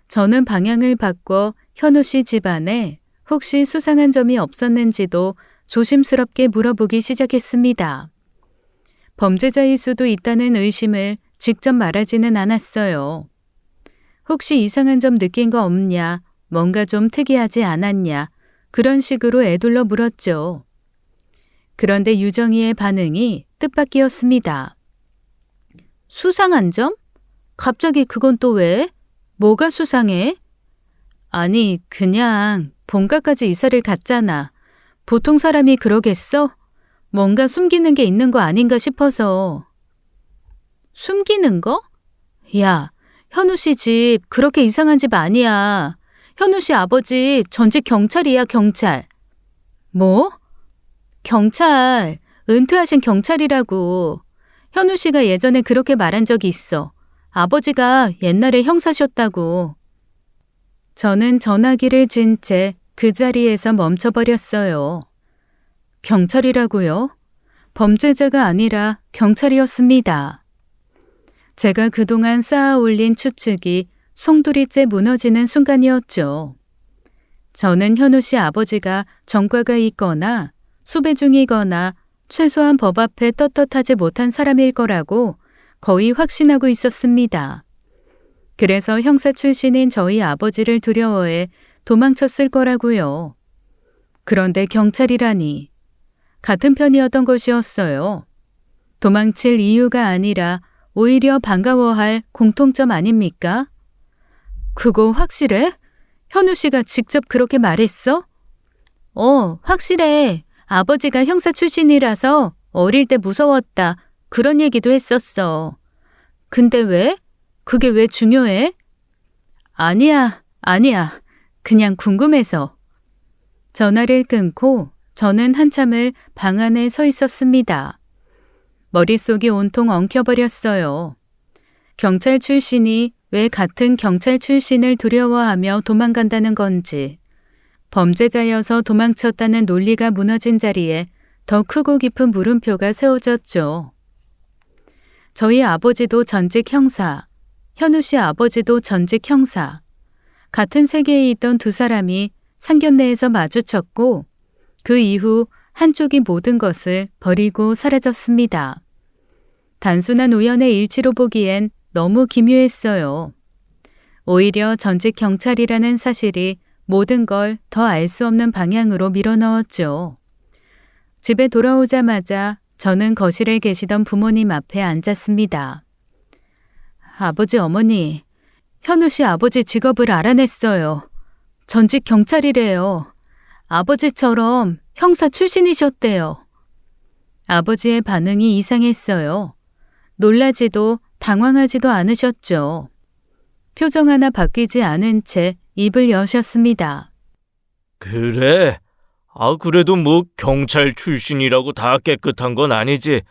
저는 방향을 바꿔 현우 씨 집안에 혹시 수상한 점이 없었는지도 조심스럽게 물어보기 시작했습니다. 범죄자일 수도 있다는 의심을 직접 말하지는 않았어요. 혹시 이상한 점 느낀 거 없냐, 뭔가 좀 특이하지 않았냐, 그런 식으로 애둘러 물었죠. 그런데 유정이의 반응이 뜻밖이었습니다. 수상한 점? 갑자기 그건 또 왜? 뭐가 수상해? 아니, 그냥 본가까지 이사를 갔잖아. 보통 사람이 그러겠어? 뭔가 숨기는 게 있는 거 아닌가 싶어서. 숨기는 거? 야, 현우 씨 집 그렇게 이상한 집 아니야. 현우 씨 아버지 전직 경찰이야, 경찰. 뭐? 경찰, 은퇴하신 경찰이라고. 현우 씨가 예전에 그렇게 말한 적이 있어. 아버지가 옛날에 형사셨다고. 저는 전화기를 쥔 채 그 자리에서 멈춰버렸어요. 경찰이라고요? 범죄자가 아니라 경찰이었습니다. 제가 그동안 쌓아 올린 추측이 송두리째 무너지는 순간이었죠. 저는 현우 씨 아버지가 전과가 있거나 수배 중이거나 최소한 법 앞에 떳떳하지 못한 사람일 거라고 거의 확신하고 있었습니다. 그래서 형사 출신인 저희 아버지를 두려워해 도망쳤을 거라고요. 그런데 경찰이라니 같은 편이었던 것이었어요. 도망칠 이유가 아니라 오히려 반가워할 공통점 아닙니까? 그거 확실해? 현우 씨가 직접 그렇게 말했어? 확실해. 아버지가 형사 출신이라서 어릴 때 무서웠다. 그런 얘기도 했었어. 근데 왜? 그게 왜 중요해? 아니야. 그냥 궁금해서. 전화를 끊고 저는 한참을 방 안에 서 있었습니다. 머릿속이 온통 엉켜버렸어요. 경찰 출신이 왜 같은 경찰 출신을 두려워하며 도망간다는 건지, 범죄자여서 도망쳤다는 논리가 무너진 자리에 더 크고 깊은 물음표가 세워졌죠. 저희 아버지도 전직 형사, 현우 씨 아버지도 전직 형사. 같은 세계에 있던 두 사람이 상견례에서 마주쳤고 그 이후 한쪽이 모든 것을 버리고 사라졌습니다. 단순한 우연의 일치로 보기엔 너무 기묘했어요. 오히려 전직 경찰이라는 사실이 모든 걸 더 알 수 없는 방향으로 밀어넣었죠. 집에 돌아오자마자 저는 거실에 계시던 부모님 앞에 앉았습니다. 아버지, 어머니, 현우 씨 아버지 직업을 알아냈어요. 전직 경찰이래요. 아버지처럼 형사 출신이셨대요. 아버지의 반응이 이상했어요. 놀라지도 당황하지도 않으셨죠. 표정 하나 바뀌지 않은 채 입을 여셨습니다. 그래? 그래도 뭐 경찰 출신이라고 다 깨끗한 건 아니지.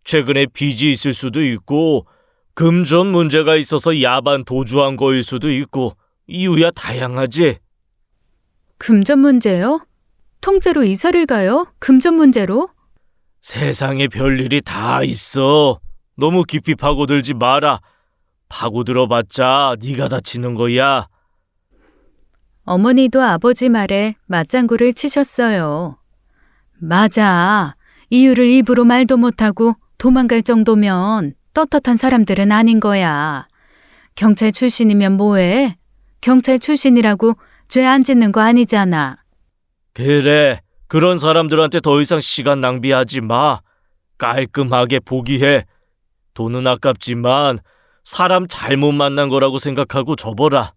최근에 빚이 있을 수도 있고 금전 문제가 있어서 야반 도주한 거일 수도 있고 이유야 다양하지. 금전 문제요? 통째로 이사를 가요? 금전 문제로? 세상에 별일이 다 있어. 너무 깊이 파고들지 마라. 파고들어봤자 네가 다치는 거야. 어머니도 아버지 말에 맞장구를 치셨어요. 맞아. 이유를 입으로 말도 못하고 도망갈 정도면 떳떳한 사람들은 아닌 거야. 경찰 출신이면 뭐해? 경찰 출신이라고 죄 안 짓는 거 아니잖아. 그래. 그런 사람들한테 더 이상 시간 낭비하지 마. 깔끔하게 포기해. 돈은 아깝지만 사람 잘못 만난 거라고 생각하고 접어라.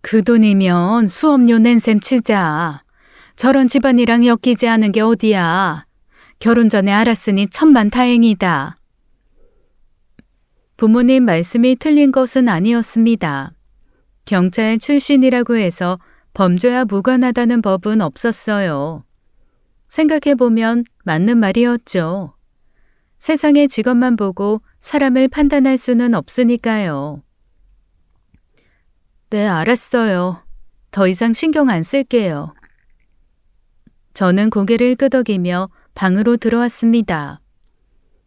그 돈이면 수업료 낸 셈 치자. 저런 집안이랑 엮이지 않은 게 어디야. 결혼 전에 알았으니 천만다행이다. 부모님 말씀이 틀린 것은 아니었습니다. 경찰 출신이라고 해서 범죄와 무관하다는 법은 없었어요. 생각해보면 맞는 말이었죠. 세상의 직업만 보고 사람을 판단할 수는 없으니까요. 네, 알았어요. 더 이상 신경 안 쓸게요. 저는 고개를 끄덕이며 방으로 들어왔습니다.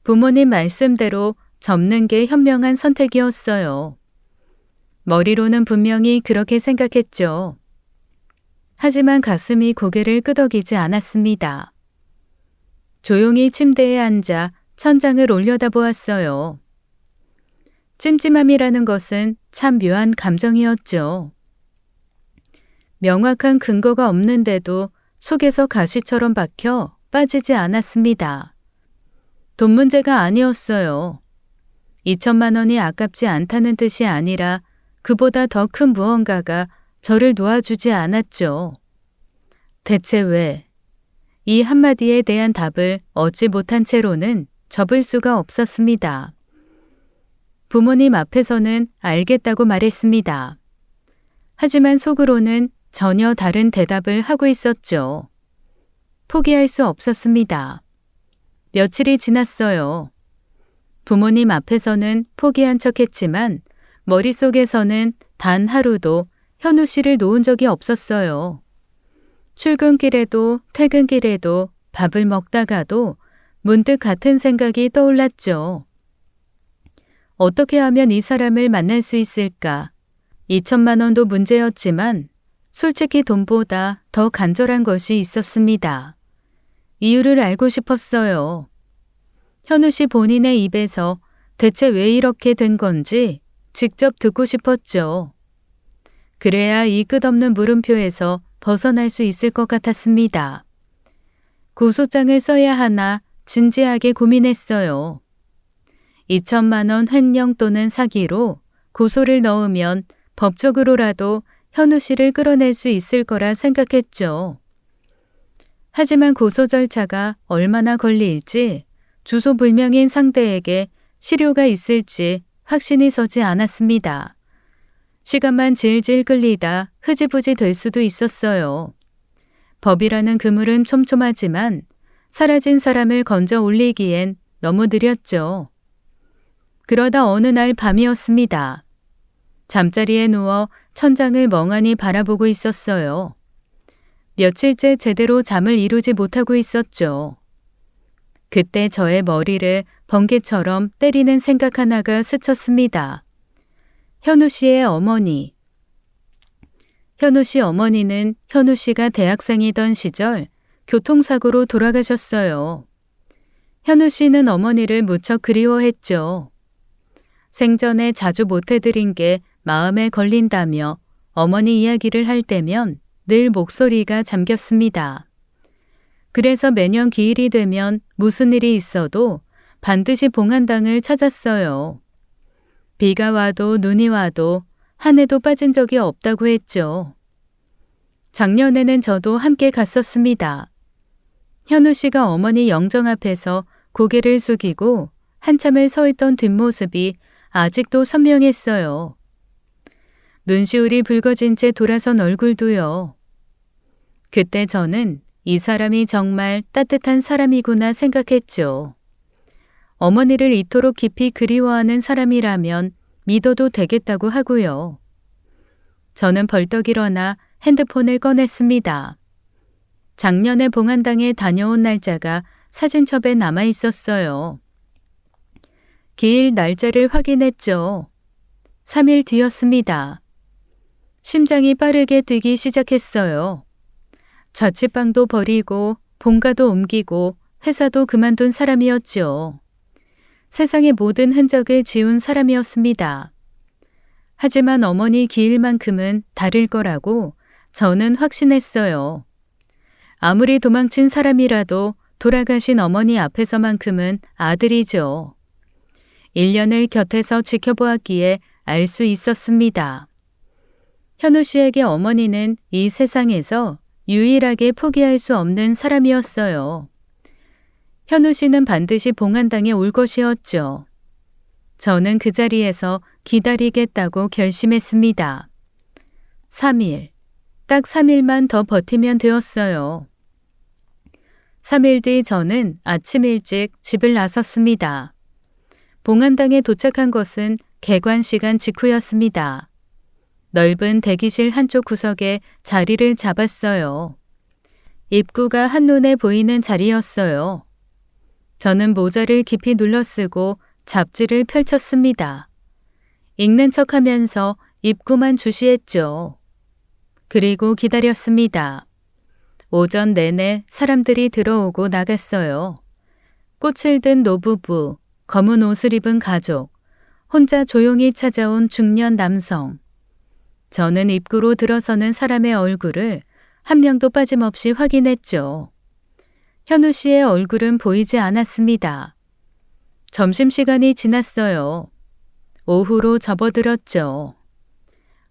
부모님 말씀대로 접는 게 현명한 선택이었어요. 머리로는 분명히 그렇게 생각했죠. 하지만 가슴이 고개를 끄덕이지 않았습니다. 조용히 침대에 앉아 천장을 올려다보았어요. 찜찜함이라는 것은 참 묘한 감정이었죠. 명확한 근거가 없는데도 속에서 가시처럼 박혀 빠지지 않았습니다. 돈 문제가 아니었어요. 2천만 원이 아깝지 않다는 뜻이 아니라 그보다 더 큰 무언가가 저를 놓아주지 않았죠. 대체 왜? 이 한마디에 대한 답을 얻지 못한 채로는 접을 수가 없었습니다. 부모님 앞에서는 알겠다고 말했습니다. 하지만 속으로는 전혀 다른 대답을 하고 있었죠. 포기할 수 없었습니다. 며칠이 지났어요. 부모님 앞에서는 포기한 척했지만 머릿속에서는 단 하루도 현우 씨를 놓은 적이 없었어요. 출근길에도 퇴근길에도 밥을 먹다가도 문득 같은 생각이 떠올랐죠. 어떻게 하면 이 사람을 만날 수 있을까? 2천만 원도 문제였지만 솔직히 돈보다 더 간절한 것이 있었습니다. 이유를 알고 싶었어요. 현우 씨 본인의 입에서 대체 왜 이렇게 된 건지 직접 듣고 싶었죠. 그래야 이 끝없는 물음표에서 벗어날 수 있을 것 같았습니다. 고소장을 써야 하나 진지하게 고민했어요. 2천만 원 횡령 또는 사기로 고소를 넣으면 법적으로라도 현우 씨를 끌어낼 수 있을 거라 생각했죠. 하지만 고소 절차가 얼마나 걸릴지, 주소 불명인 상대에게 실효가 있을지 확신이 서지 않았습니다. 시간만 질질 끌리다 흐지부지 될 수도 있었어요. 법이라는 그물은 촘촘하지만 사라진 사람을 건져 올리기엔 너무 느렸죠. 그러다 어느 날 밤이었습니다. 잠자리에 누워 천장을 멍하니 바라보고 있었어요. 며칠째 제대로 잠을 이루지 못하고 있었죠. 그때 저의 머리를 번개처럼 때리는 생각 하나가 스쳤습니다. 현우 씨의 어머니. 현우 씨 어머니는 현우 씨가 대학생이던 시절 교통사고로 돌아가셨어요. 현우 씨는 어머니를 무척 그리워했죠. 생전에 자주 못해드린 게 마음에 걸린다며 어머니 이야기를 할 때면 늘 목소리가 잠겼습니다. 그래서 매년 기일이 되면 무슨 일이 있어도 반드시 봉안당을 찾았어요. 비가 와도 눈이 와도 한 해도 빠진 적이 없다고 했죠. 작년에는 저도 함께 갔었습니다. 현우 씨가 어머니 영정 앞에서 고개를 숙이고 한참을 서 있던 뒷모습이 아직도 선명했어요. 눈시울이 붉어진 채 돌아선 얼굴도요. 그때 저는 이 사람이 정말 따뜻한 사람이구나 생각했죠. 어머니를 이토록 깊이 그리워하는 사람이라면 믿어도 되겠다고 하고요. 저는 벌떡 일어나 핸드폰을 꺼냈습니다. 작년에 봉안당에 다녀온 날짜가 사진첩에 남아 있었어요. 기일 날짜를 확인했죠. 3일 뒤였습니다. 심장이 빠르게 뛰기 시작했어요. 자취방도 버리고 본가도 옮기고 회사도 그만둔 사람이었죠. 세상의 모든 흔적을 지운 사람이었습니다. 하지만 어머니 기일만큼은 다를 거라고 저는 확신했어요. 아무리 도망친 사람이라도 돌아가신 어머니 앞에서만큼은 아들이죠. 1년을 곁에서 지켜보았기에 알 수 있었습니다. 현우 씨에게 어머니는 이 세상에서 유일하게 포기할 수 없는 사람이었어요. 현우 씨는 반드시 봉안당에 올 것이었죠. 저는 그 자리에서 기다리겠다고 결심했습니다. 3일, 딱 3일만 더 버티면 되었어요. 3일 뒤 저는 아침 일찍 집을 나섰습니다. 봉안당에 도착한 것은 개관 시간 직후였습니다. 넓은 대기실 한쪽 구석에 자리를 잡았어요. 입구가 한눈에 보이는 자리였어요. 저는 모자를 깊이 눌러쓰고 잡지를 펼쳤습니다. 읽는 척하면서 입구만 주시했죠. 그리고 기다렸습니다. 오전 내내 사람들이 들어오고 나갔어요. 꽃을 든 노부부, 검은 옷을 입은 가족, 혼자 조용히 찾아온 중년 남성. 저는 입구로 들어서는 사람의 얼굴을 한 명도 빠짐없이 확인했죠. 현우 씨의 얼굴은 보이지 않았습니다. 점심시간이 지났어요. 오후로 접어들었죠.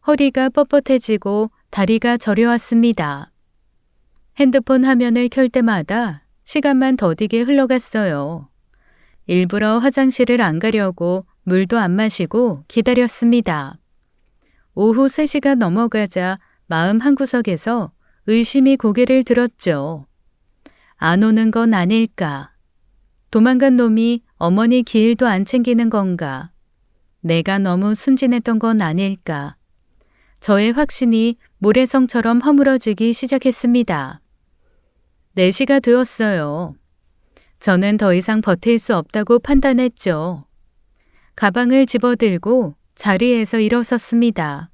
허리가 뻣뻣해지고 다리가 저려왔습니다. 핸드폰 화면을 켤 때마다 시간만 더디게 흘러갔어요. 일부러 화장실을 안 가려고 물도 안 마시고 기다렸습니다. 오후 3시가 넘어가자 마음 한구석에서 의심이 고개를 들었죠. 안 오는 건 아닐까? 도망간 놈이 어머니 기일도 안 챙기는 건가? 내가 너무 순진했던 건 아닐까? 저의 확신이 모래성처럼 허물어지기 시작했습니다. 4시가 되었어요. 저는 더 이상 버틸 수 없다고 판단했죠. 가방을 집어들고 자리에서 일어섰습니다.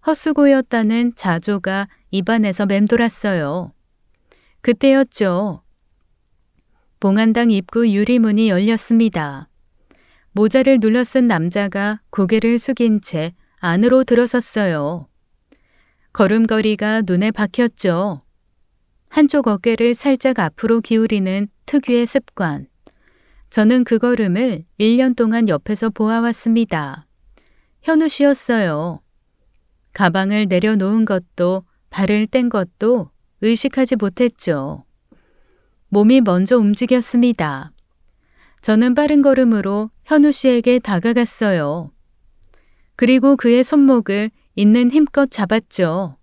헛수고였다는 자조가 입안에서 맴돌았어요. 그때였죠. 봉안당 입구 유리문이 열렸습니다. 모자를 눌러 쓴 남자가 고개를 숙인 채 안으로 들어섰어요. 걸음걸이가 눈에 박혔죠. 한쪽 어깨를 살짝 앞으로 기울이는 특유의 습관. 저는 그 걸음을 1년 동안 옆에서 보아왔습니다. 현우 씨였어요. 가방을 내려놓은 것도 발을 뗀 것도 의식하지 못했죠. 몸이 먼저 움직였습니다. 저는 빠른 걸음으로 현우 씨에게 다가갔어요. 그리고 그의 손목을 있는 힘껏 잡았죠.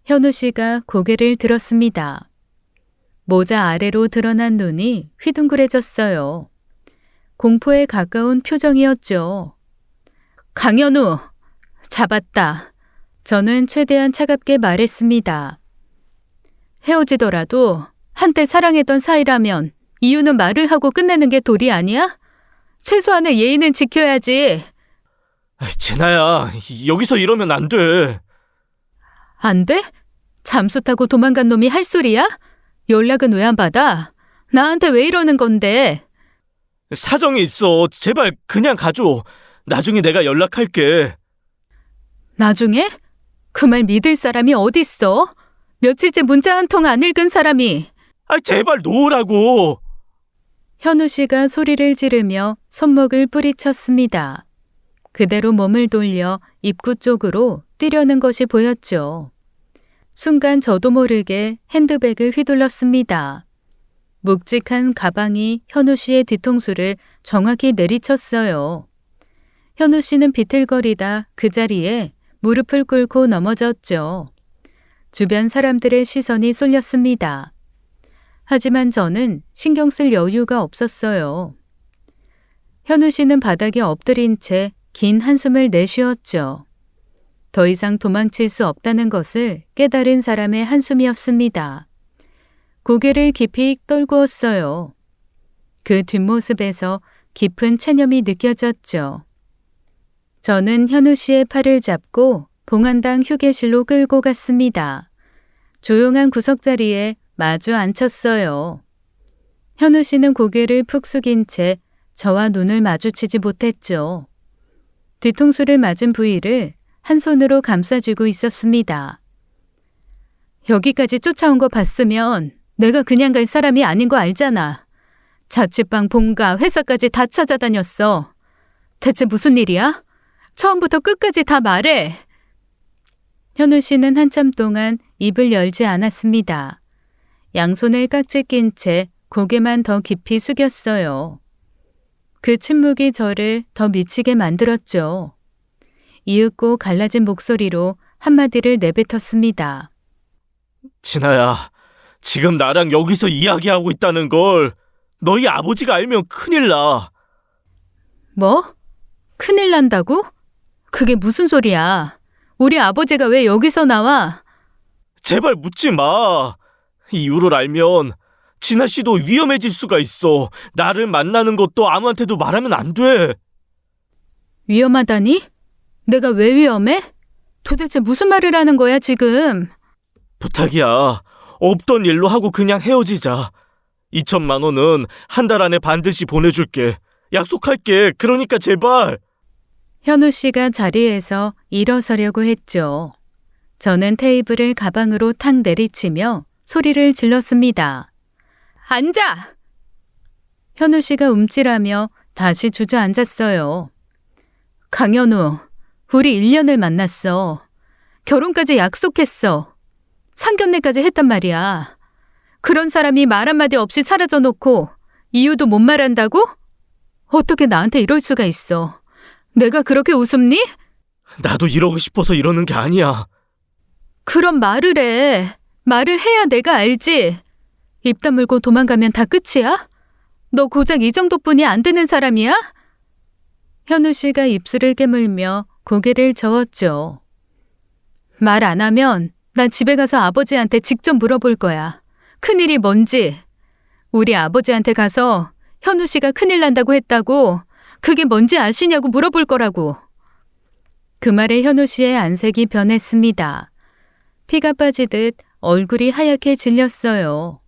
현우 씨가 고개를 들었습니다. 모자 아래로 드러난 눈이 휘둥그레졌어요. 공포에 가까운 표정이었죠. 강현우! 잡았다. 저는 최대한 차갑게 말했습니다. 헤어지더라도 한때 사랑했던 사이라면 이유는 말을 하고 끝내는 게 도리 아니야? 최소한의 예의는 지켜야지. 진아야, 여기서 이러면 안 돼. 안 돼? 잠수 타고 도망간 놈이 할 소리야? 연락은 왜 안 받아? 나한테 왜 이러는 건데? 사정이 있어. 제발 그냥 가줘. 나중에 내가 연락할게. 나중에? 그 말 믿을 사람이 어딨어? 며칠째 문자 한 통 안 읽은 사람이. 제발 놓으라고. 현우 씨가 소리를 지르며 손목을 뿌리쳤습니다. 그대로 몸을 돌려 입구 쪽으로 뛰려는 것이 보였죠. 순간 저도 모르게 핸드백을 휘둘렀습니다. 묵직한 가방이 현우 씨의 뒤통수를 정확히 내리쳤어요. 현우 씨는 비틀거리다 그 자리에 무릎을 꿇고 넘어졌죠. 주변 사람들의 시선이 쏠렸습니다. 하지만 저는 신경 쓸 여유가 없었어요. 현우 씨는 바닥에 엎드린 채 긴 한숨을 내쉬었죠. 더 이상 도망칠 수 없다는 것을 깨달은 사람의 한숨이었습니다. 고개를 깊이 떨구었어요. 그 뒷모습에서 깊은 체념이 느껴졌죠. 저는 현우 씨의 팔을 잡고 봉안당 휴게실로 끌고 갔습니다. 조용한 구석자리에 마주 앉혔어요. 현우 씨는 고개를 푹 숙인 채 저와 눈을 마주치지 못했죠. 뒤통수를 맞은 부위를 한 손으로 감싸쥐고 있었습니다. 여기까지 쫓아온 거 봤으면 내가 그냥 갈 사람이 아닌 거 알잖아. 자취방, 본가, 회사까지 다 찾아다녔어. 대체 무슨 일이야? 처음부터 끝까지 다 말해. 현우 씨는 한참 동안 입을 열지 않았습니다. 양손을 깍지 낀 채 고개만 더 깊이 숙였어요. 그 침묵이 저를 더 미치게 만들었죠. 이윽고 갈라진 목소리로 한마디를 내뱉었습니다. 진아야, 지금 나랑 여기서 이야기하고 있다는 걸 너희 아버지가 알면 큰일 나. 뭐? 큰일 난다고? 그게 무슨 소리야? 우리 아버지가 왜 여기서 나와? 제발 묻지 마. 이유를 알면 진아 씨도 위험해질 수가 있어. 나를 만나는 것도 아무한테도 말하면 안 돼. 위험하다니? 내가 왜 위험해? 도대체 무슨 말을 하는 거야 지금? 부탁이야. 없던 일로 하고 그냥 헤어지자. 2천만 원은 한 달 안에 반드시 보내줄게. 약속할게. 그러니까 제발. 현우 씨가 자리에서 일어서려고 했죠. 저는 테이블을 가방으로 탁 내리치며 소리를 질렀습니다. 앉아! 현우 씨가 움찔하며 다시 주저앉았어요. 강현우, 우리 1년을 만났어. 결혼까지 약속했어. 상견례까지 했단 말이야. 그런 사람이 말 한마디 없이 사라져 놓고 이유도 못 말한다고? 어떻게 나한테 이럴 수가 있어. 내가 그렇게 우습니? 나도 이러고 싶어서 이러는 게 아니야. 그럼 말을 해. 말을 해야 내가 알지. 입 다물고 도망가면 다 끝이야? 너 고작 이 정도뿐이 안 되는 사람이야? 현우 씨가 입술을 깨물며 고개를 저었죠. 말 안 하면 난 집에 가서 아버지한테 직접 물어볼 거야. 큰일이 뭔지. 우리 아버지한테 가서 현우 씨가 큰일 난다고 했다고 그게 뭔지 아시냐고 물어볼 거라고. 그 말에 현우 씨의 안색이 변했습니다. 피가 빠지듯 얼굴이 하얗게 질렸어요.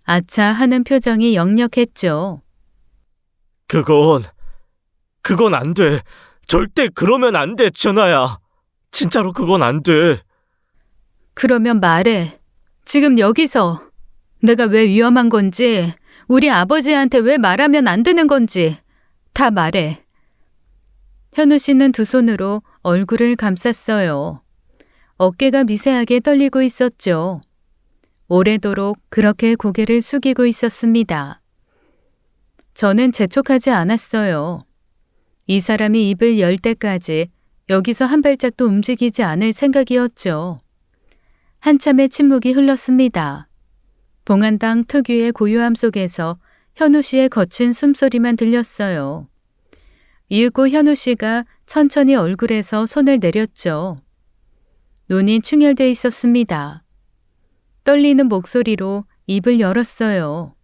아차 하는 표정이 역력했죠. 그건 안 돼. 절대 그러면 안 돼, 전아야. 진짜로 그건 안 돼. 그러면 말해. 지금 여기서 내가 왜 위험한 건지, 우리 아버지한테 왜 말하면 안 되는 건지 다 말해. 현우 씨는 두 손으로 얼굴을 감쌌어요. 어깨가 미세하게 떨리고 있었죠. 오래도록 그렇게 고개를 숙이고 있었습니다. 저는 재촉하지 않았어요. 이 사람이 입을 열 때까지 여기서 한 발짝도 움직이지 않을 생각이었죠. 한참의 침묵이 흘렀습니다. 봉안당 특유의 고요함 속에서 현우 씨의 거친 숨소리만 들렸어요. 이윽고 현우 씨가 천천히 얼굴에서 손을 내렸죠. 눈이 충혈돼 있었습니다. 떨리는 목소리로 입을 열었어요.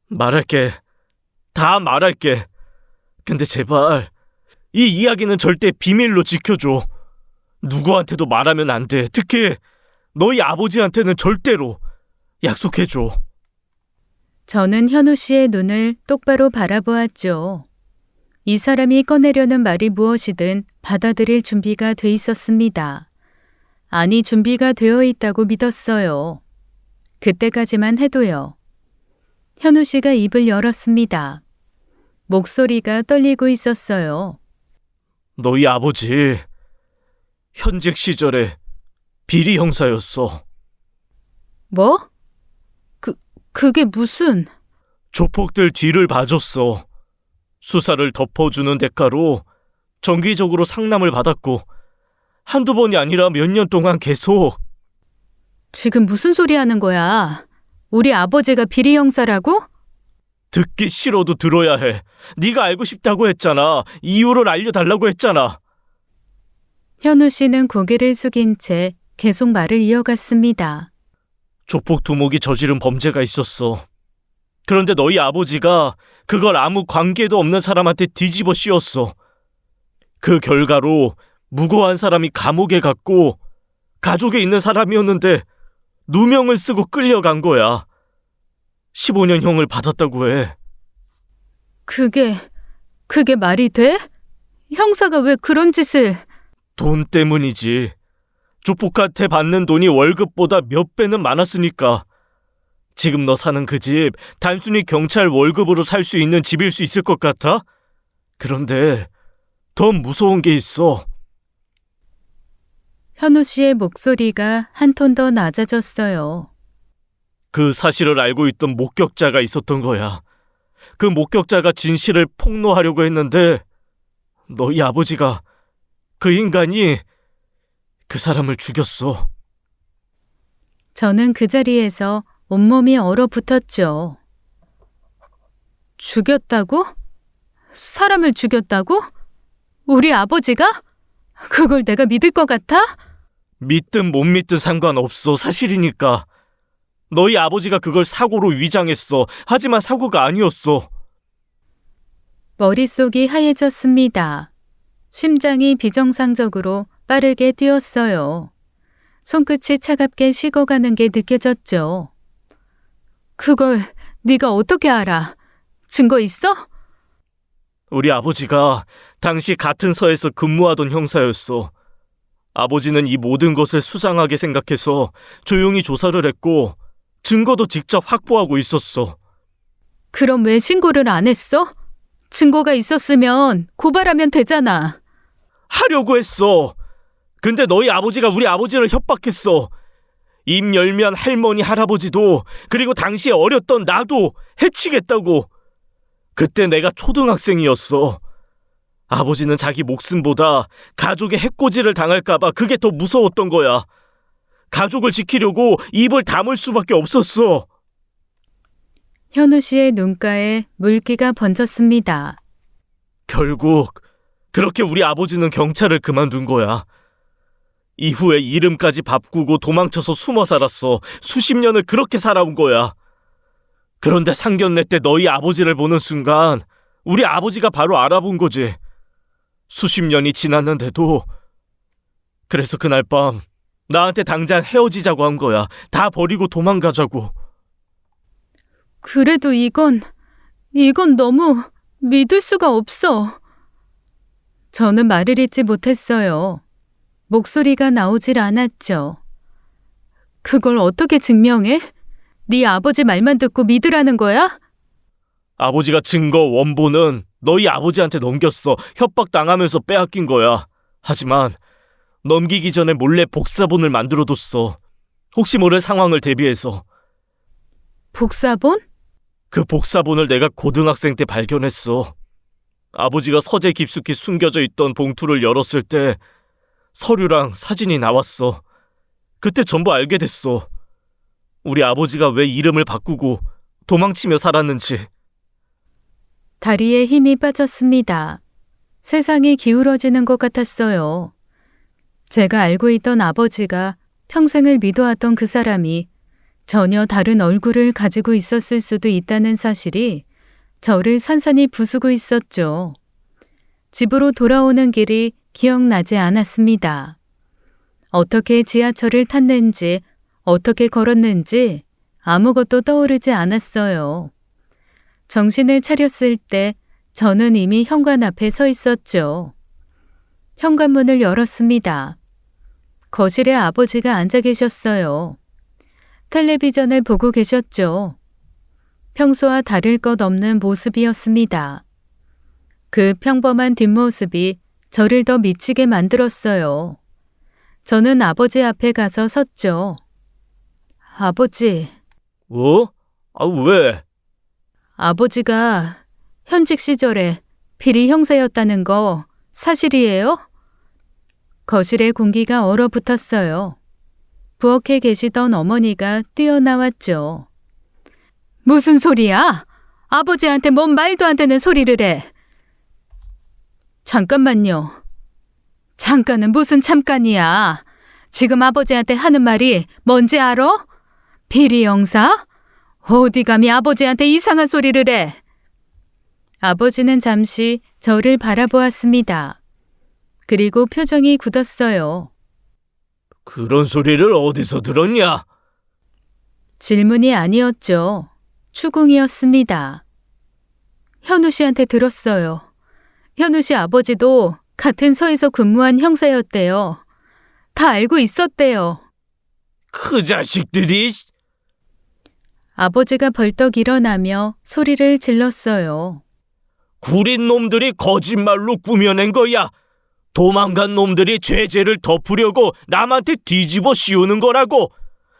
말할게. 다 말할게. 근데 제발 이 이야기는 절대 비밀로 지켜줘. 누구한테도 말하면 안 돼. 특히 너희 아버지한테는 절대로. 약속해줘. 저는 현우 씨의 눈을 똑바로 바라보았죠. 이 사람이 꺼내려는 말이 무엇이든 받아들일 준비가 돼 있었습니다. 아니, 준비가 되어 있다고 믿었어요. 그때까지만 해도요. 현우 씨가 입을 열었습니다. 목소리가 떨리고 있었어요. 너희 아버지 현직 시절에 비리 형사였어. 뭐? 그게 무슨... 조폭들 뒤를 봐줬어. 수사를 덮어주는 대가로 정기적으로 상남을 받았고 한두 번이 아니라 몇 년 동안 계속. 지금 무슨 소리 하는 거야? 우리 아버지가 비리 형사라고? 듣기 싫어도 들어야 해. 네가 알고 싶다고 했잖아. 이유를 알려달라고 했잖아. 현우 씨는 고개를 숙인 채 계속 말을 이어갔습니다. 조폭 두목이 저지른 범죄가 있었어. 그런데 너희 아버지가 그걸 아무 관계도 없는 사람한테 뒤집어 씌웠어. 그 결과로 무고한 사람이 감옥에 갔고 가족에 있는 사람이었는데 누명을 쓰고 끌려간 거야. 15년형을 받았다고 해. 그게 말이 돼? 형사가 왜 그런 짓을... 돈 때문이지. 조폭한테 받는 돈이 월급보다 몇 배는 많았으니까. 지금 너 사는 그 집 단순히 경찰 월급으로 살 수 있는 집일 수 있을 것 같아? 그런데 더 무서운 게 있어. 현우 씨의 목소리가 한 톤 더 낮아졌어요. 그 사실을 알고 있던 목격자가 있었던 거야. 그 목격자가 진실을 폭로하려고 했는데 너희 아버지가, 그 인간이 그 사람을 죽였어. 저는 그 자리에서 온몸이 얼어붙었죠. 죽였다고? 사람을 죽였다고? 우리 아버지가? 그걸 내가 믿을 것 같아? 믿든 못 믿든 상관없어. 사실이니까. 너희 아버지가 그걸 사고로 위장했어. 하지만 사고가 아니었어. 머릿속이 하얘졌습니다. 심장이 비정상적으로 빠르게 뛰었어요. 손끝이 차갑게 식어가는 게 느껴졌죠. 그걸 네가 어떻게 알아? 증거 있어? 우리 아버지가 당시 같은 서에서 근무하던 형사였어. 아버지는 이 모든 것을 수상하게 생각해서 조용히 조사를 했고 증거도 직접 확보하고 있었어. 그럼 왜 신고를 안 했어? 증거가 있었으면 고발하면 되잖아. 하려고 했어. 근데 너희 아버지가 우리 아버지를 협박했어. 입 열면 할머니, 할아버지도, 그리고 당시에 어렸던 나도 해치겠다고. 그때 내가 초등학생이었어. 아버지는 자기 목숨보다 가족의 해코지를 당할까봐 그게 더 무서웠던 거야. 가족을 지키려고 입을 다물 수밖에 없었어. 현우 씨의 눈가에 물기가 번졌습니다. 결국 그렇게 우리 아버지는 경찰을 그만둔 거야. 이후에 이름까지 바꾸고 도망쳐서 숨어 살았어. 수십 년을 그렇게 살아온 거야. 그런데 상견례 때 너희 아버지를 보는 순간 우리 아버지가 바로 알아본 거지. 수십 년이 지났는데도. 그래서 그날 밤 나한테 당장 헤어지자고 한 거야. 다 버리고 도망가자고. 그래도 이건 너무 믿을 수가 없어. 저는 말을 잇지 못했어요. 목소리가 나오질 않았죠. 그걸 어떻게 증명해? 네 아버지 말만 듣고 믿으라는 거야? 아버지가 증거 원본은 너희 아버지한테 넘겼어. 협박당하면서 빼앗긴 거야. 하지만 넘기기 전에 몰래 복사본을 만들어뒀어. 혹시 모를 상황을 대비해서. 복사본? 그 복사본을 내가 고등학생 때 발견했어. 아버지가 서재 깊숙이 숨겨져 있던 봉투를 열었을 때 서류랑 사진이 나왔어. 그때 전부 알게 됐어. 우리 아버지가 왜 이름을 바꾸고 도망치며 살았는지. 다리에 힘이 빠졌습니다. 세상이 기울어지는 것 같았어요. 제가 알고 있던 아버지가 평생을 믿어왔던 그 사람이 전혀 다른 얼굴을 가지고 있었을 수도 있다는 사실이 저를 산산이 부수고 있었죠. 집으로 돌아오는 길이 기억나지 않았습니다. 어떻게 지하철을 탔는지, 어떻게 걸었는지 아무것도 떠오르지 않았어요. 정신을 차렸을 때 저는 이미 현관 앞에 서 있었죠. 현관문을 열었습니다. 거실에 아버지가 앉아 계셨어요. 텔레비전을 보고 계셨죠. 평소와 다를 것 없는 모습이었습니다. 그 평범한 뒷모습이 저를 더 미치게 만들었어요. 저는 아버지 앞에 가서 섰죠. 아버지. 왜? 아버지가 현직 시절에 비리 형사였다는 거 사실이에요? 거실에 공기가 얼어붙었어요. 부엌에 계시던 어머니가 뛰어나왔죠. 무슨 소리야? 아버지한테 뭔 말도 안 되는 소리를 해. 잠깐만요. 잠깐은 무슨 잠깐이야. 지금 아버지한테 하는 말이 뭔지 알아? 비리 형사? 어디 감히 아버지한테 이상한 소리를 해. 아버지는 잠시 저를 바라보았습니다. 그리고 표정이 굳었어요. 그런 소리를 어디서 들었냐? 질문이 아니었죠. 추궁이었습니다. 현우 씨한테 들었어요. 현우 씨 아버지도 같은 서에서 근무한 형사였대요. 다 알고 있었대요. 그 자식들이. 아버지가 벌떡 일어나며 소리를 질렀어요. 구린 놈들이 거짓말로 꾸며낸 거야. 도망간 놈들이 죄를 덮으려고 남한테 뒤집어 씌우는 거라고.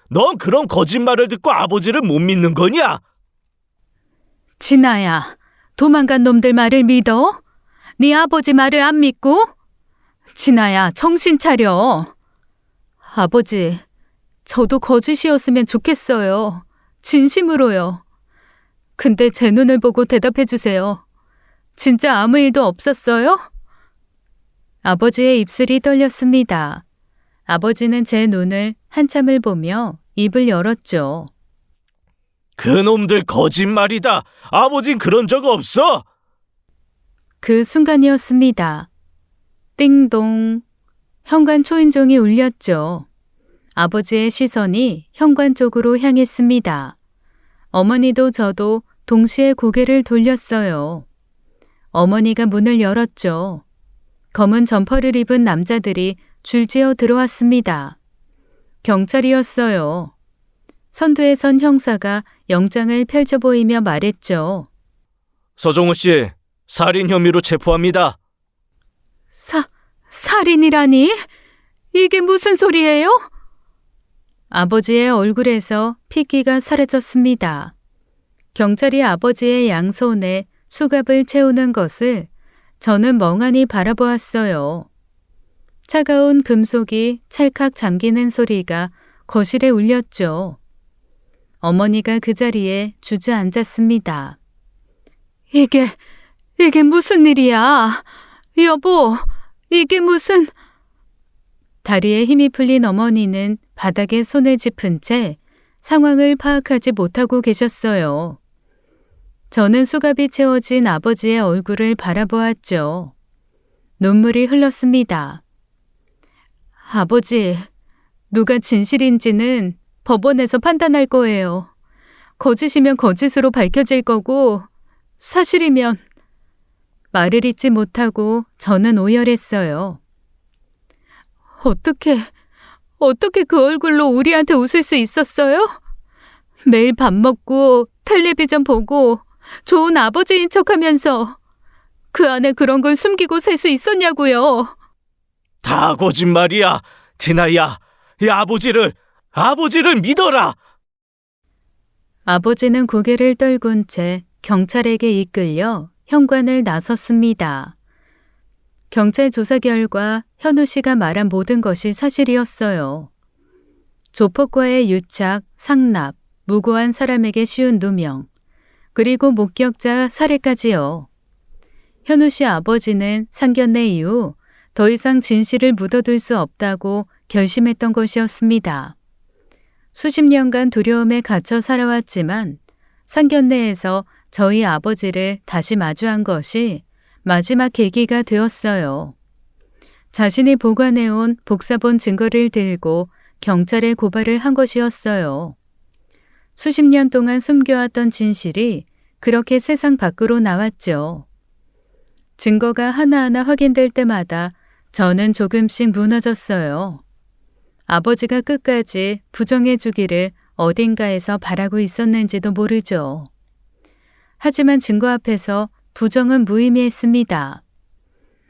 넌 그런 거짓말을 듣고 아버지를 못 믿는 거냐? 진아야, 도망간 놈들 말을 믿어? 네 아버지 말을 안 믿고? 진아야, 정신 차려. 아버지, 저도 거짓이었으면 좋겠어요. 진심으로요. 근데 제 눈을 보고 대답해 주세요. 진짜 아무 일도 없었어요? 아버지의 입술이 떨렸습니다. 아버지는 제 눈을 한참을 보며 입을 열었죠. 그놈들 거짓말이다. 아버진 그런 적 없어. 그 순간이었습니다. 띵동. 현관 초인종이 울렸죠. 아버지의 시선이 현관 쪽으로 향했습니다. 어머니도 저도 동시에 고개를 돌렸어요. 어머니가 문을 열었죠. 검은 점퍼를 입은 남자들이 줄지어 들어왔습니다. 경찰이었어요. 선두에 선 형사가 영장을 펼쳐 보이며 말했죠. 서정우 씨, 살인 혐의로 체포합니다. 살인이라니? 이게 무슨 소리예요? 아버지의 얼굴에서 핏기가 사라졌습니다. 경찰이 아버지의 양손에 수갑을 채우는 것을 저는 멍하니 바라보았어요. 차가운 금속이 찰칵 잠기는 소리가 거실에 울렸죠. 어머니가 그 자리에 주저앉았습니다. 이게 무슨 일이야? 여보, 이게 무슨... 다리에 힘이 풀린 어머니는 바닥에 손을 짚은 채 상황을 파악하지 못하고 계셨어요. 저는 수갑이 채워진 아버지의 얼굴을 바라보았죠. 눈물이 흘렀습니다. 아버지, 누가 진실인지는 법원에서 판단할 거예요. 거짓이면 거짓으로 밝혀질 거고 사실이면... 말을 잇지 못하고 저는 오열했어요. 어떻게 그 얼굴로 우리한테 웃을 수 있었어요? 매일 밥 먹고 텔레비전 보고 좋은 아버지인 척하면서 그 안에 그런 걸 숨기고 살 수 있었냐고요. 다 거짓말이야. 진아야, 이 아버지를 믿어라. 아버지는 고개를 떨군 채 경찰에게 이끌려 현관을 나섰습니다. 경찰 조사 결과 현우 씨가 말한 모든 것이 사실이었어요. 조폭과의 유착, 상납, 무고한 사람에게 쉬운 누명, 그리고 목격자 살해까지요. 현우 씨 아버지는 상견례 이후 더 이상 진실을 묻어둘 수 없다고 결심했던 것이었습니다. 수십 년간 두려움에 갇혀 살아왔지만 상견례에서 저희 아버지를 다시 마주한 것이 마지막 계기가 되었어요. 자신이 보관해온 복사본 증거를 들고 경찰에 고발을 한 것이었어요. 수십 년 동안 숨겨왔던 진실이 그렇게 세상 밖으로 나왔죠. 증거가 하나하나 확인될 때마다 저는 조금씩 무너졌어요. 아버지가 끝까지 부정해 주기를 어딘가에서 바라고 있었는지도 모르죠. 하지만 증거 앞에서 부정은 무의미했습니다.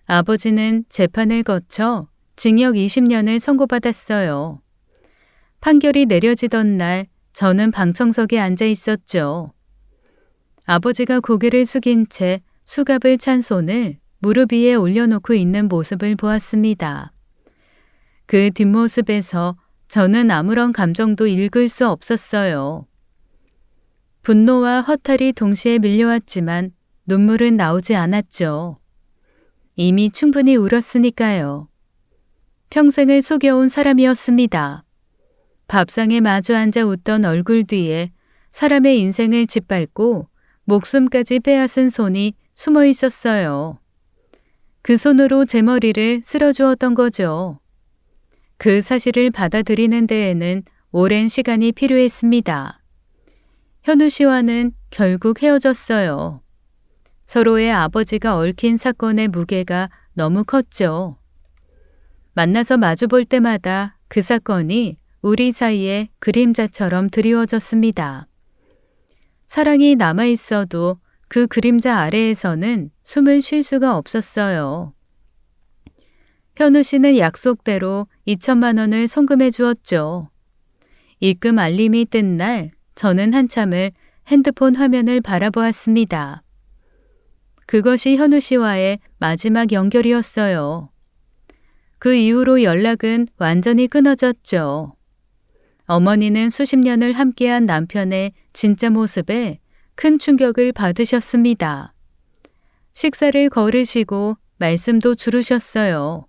아버지는 재판을 거쳐 징역 20년을 선고받았어요. 판결이 내려지던 날 저는 방청석에 앉아 있었죠. 아버지가 고개를 숙인 채 수갑을 찬 손을 무릎 위에 올려놓고 있는 모습을 보았습니다. 그 뒷모습에서 저는 아무런 감정도 읽을 수 없었어요. 분노와 허탈이 동시에 밀려왔지만 눈물은 나오지 않았죠. 이미 충분히 울었으니까요. 평생을 속여온 사람이었습니다. 밥상에 마주 앉아 웃던 얼굴 뒤에 사람의 인생을 짓밟고 목숨까지 빼앗은 손이 숨어 있었어요. 그 손으로 제 머리를 쓸어주었던 거죠. 그 사실을 받아들이는 데에는 오랜 시간이 필요했습니다. 현우 씨와는 결국 헤어졌어요. 서로의 아버지가 얽힌 사건의 무게가 너무 컸죠. 만나서 마주볼 때마다 그 사건이 우리 사이에 그림자처럼 드리워졌습니다. 사랑이 남아있어도 그 그림자 아래에서는 숨을 쉴 수가 없었어요. 현우 씨는 약속대로 2천만 원을 송금해 주었죠. 입금 알림이 뜬 날 저는 한참을 핸드폰 화면을 바라보았습니다. 그것이 현우 씨와의 마지막 연결이었어요. 그 이후로 연락은 완전히 끊어졌죠. 어머니는 수십 년을 함께한 남편의 진짜 모습에 큰 충격을 받으셨습니다. 식사를 거르시고 말씀도 줄으셨어요.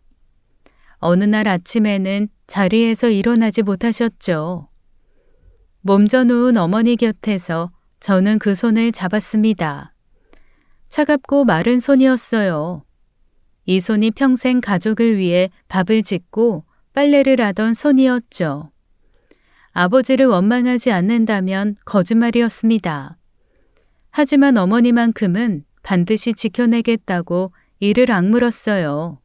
어느 날 아침에는 자리에서 일어나지 못하셨죠. 몸져 누운 어머니 곁에서 저는 그 손을 잡았습니다. 차갑고 마른 손이었어요. 이 손이 평생 가족을 위해 밥을 짓고 빨래를 하던 손이었죠. 아버지를 원망하지 않는다면 거짓말이었습니다. 하지만 어머니만큼은 반드시 지켜내겠다고 이를 악물었어요.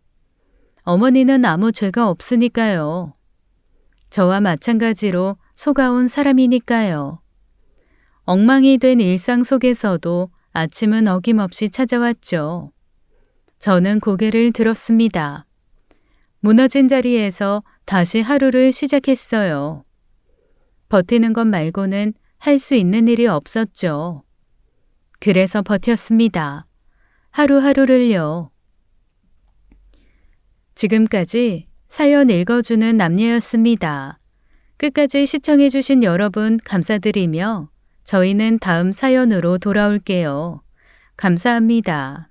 어머니는 아무 죄가 없으니까요. 저와 마찬가지로 속아온 사람이니까요. 엉망이 된 일상 속에서도 아침은 어김없이 찾아왔죠. 저는 고개를 들었습니다. 무너진 자리에서 다시 하루를 시작했어요. 버티는 것 말고는 할 수 있는 일이 없었죠. 그래서 버텼습니다. 하루하루를요. 지금까지 사연 읽어주는 남녀였습니다. 끝까지 시청해주신 여러분 감사드리며 저희는 다음 사연으로 돌아올게요. 감사합니다.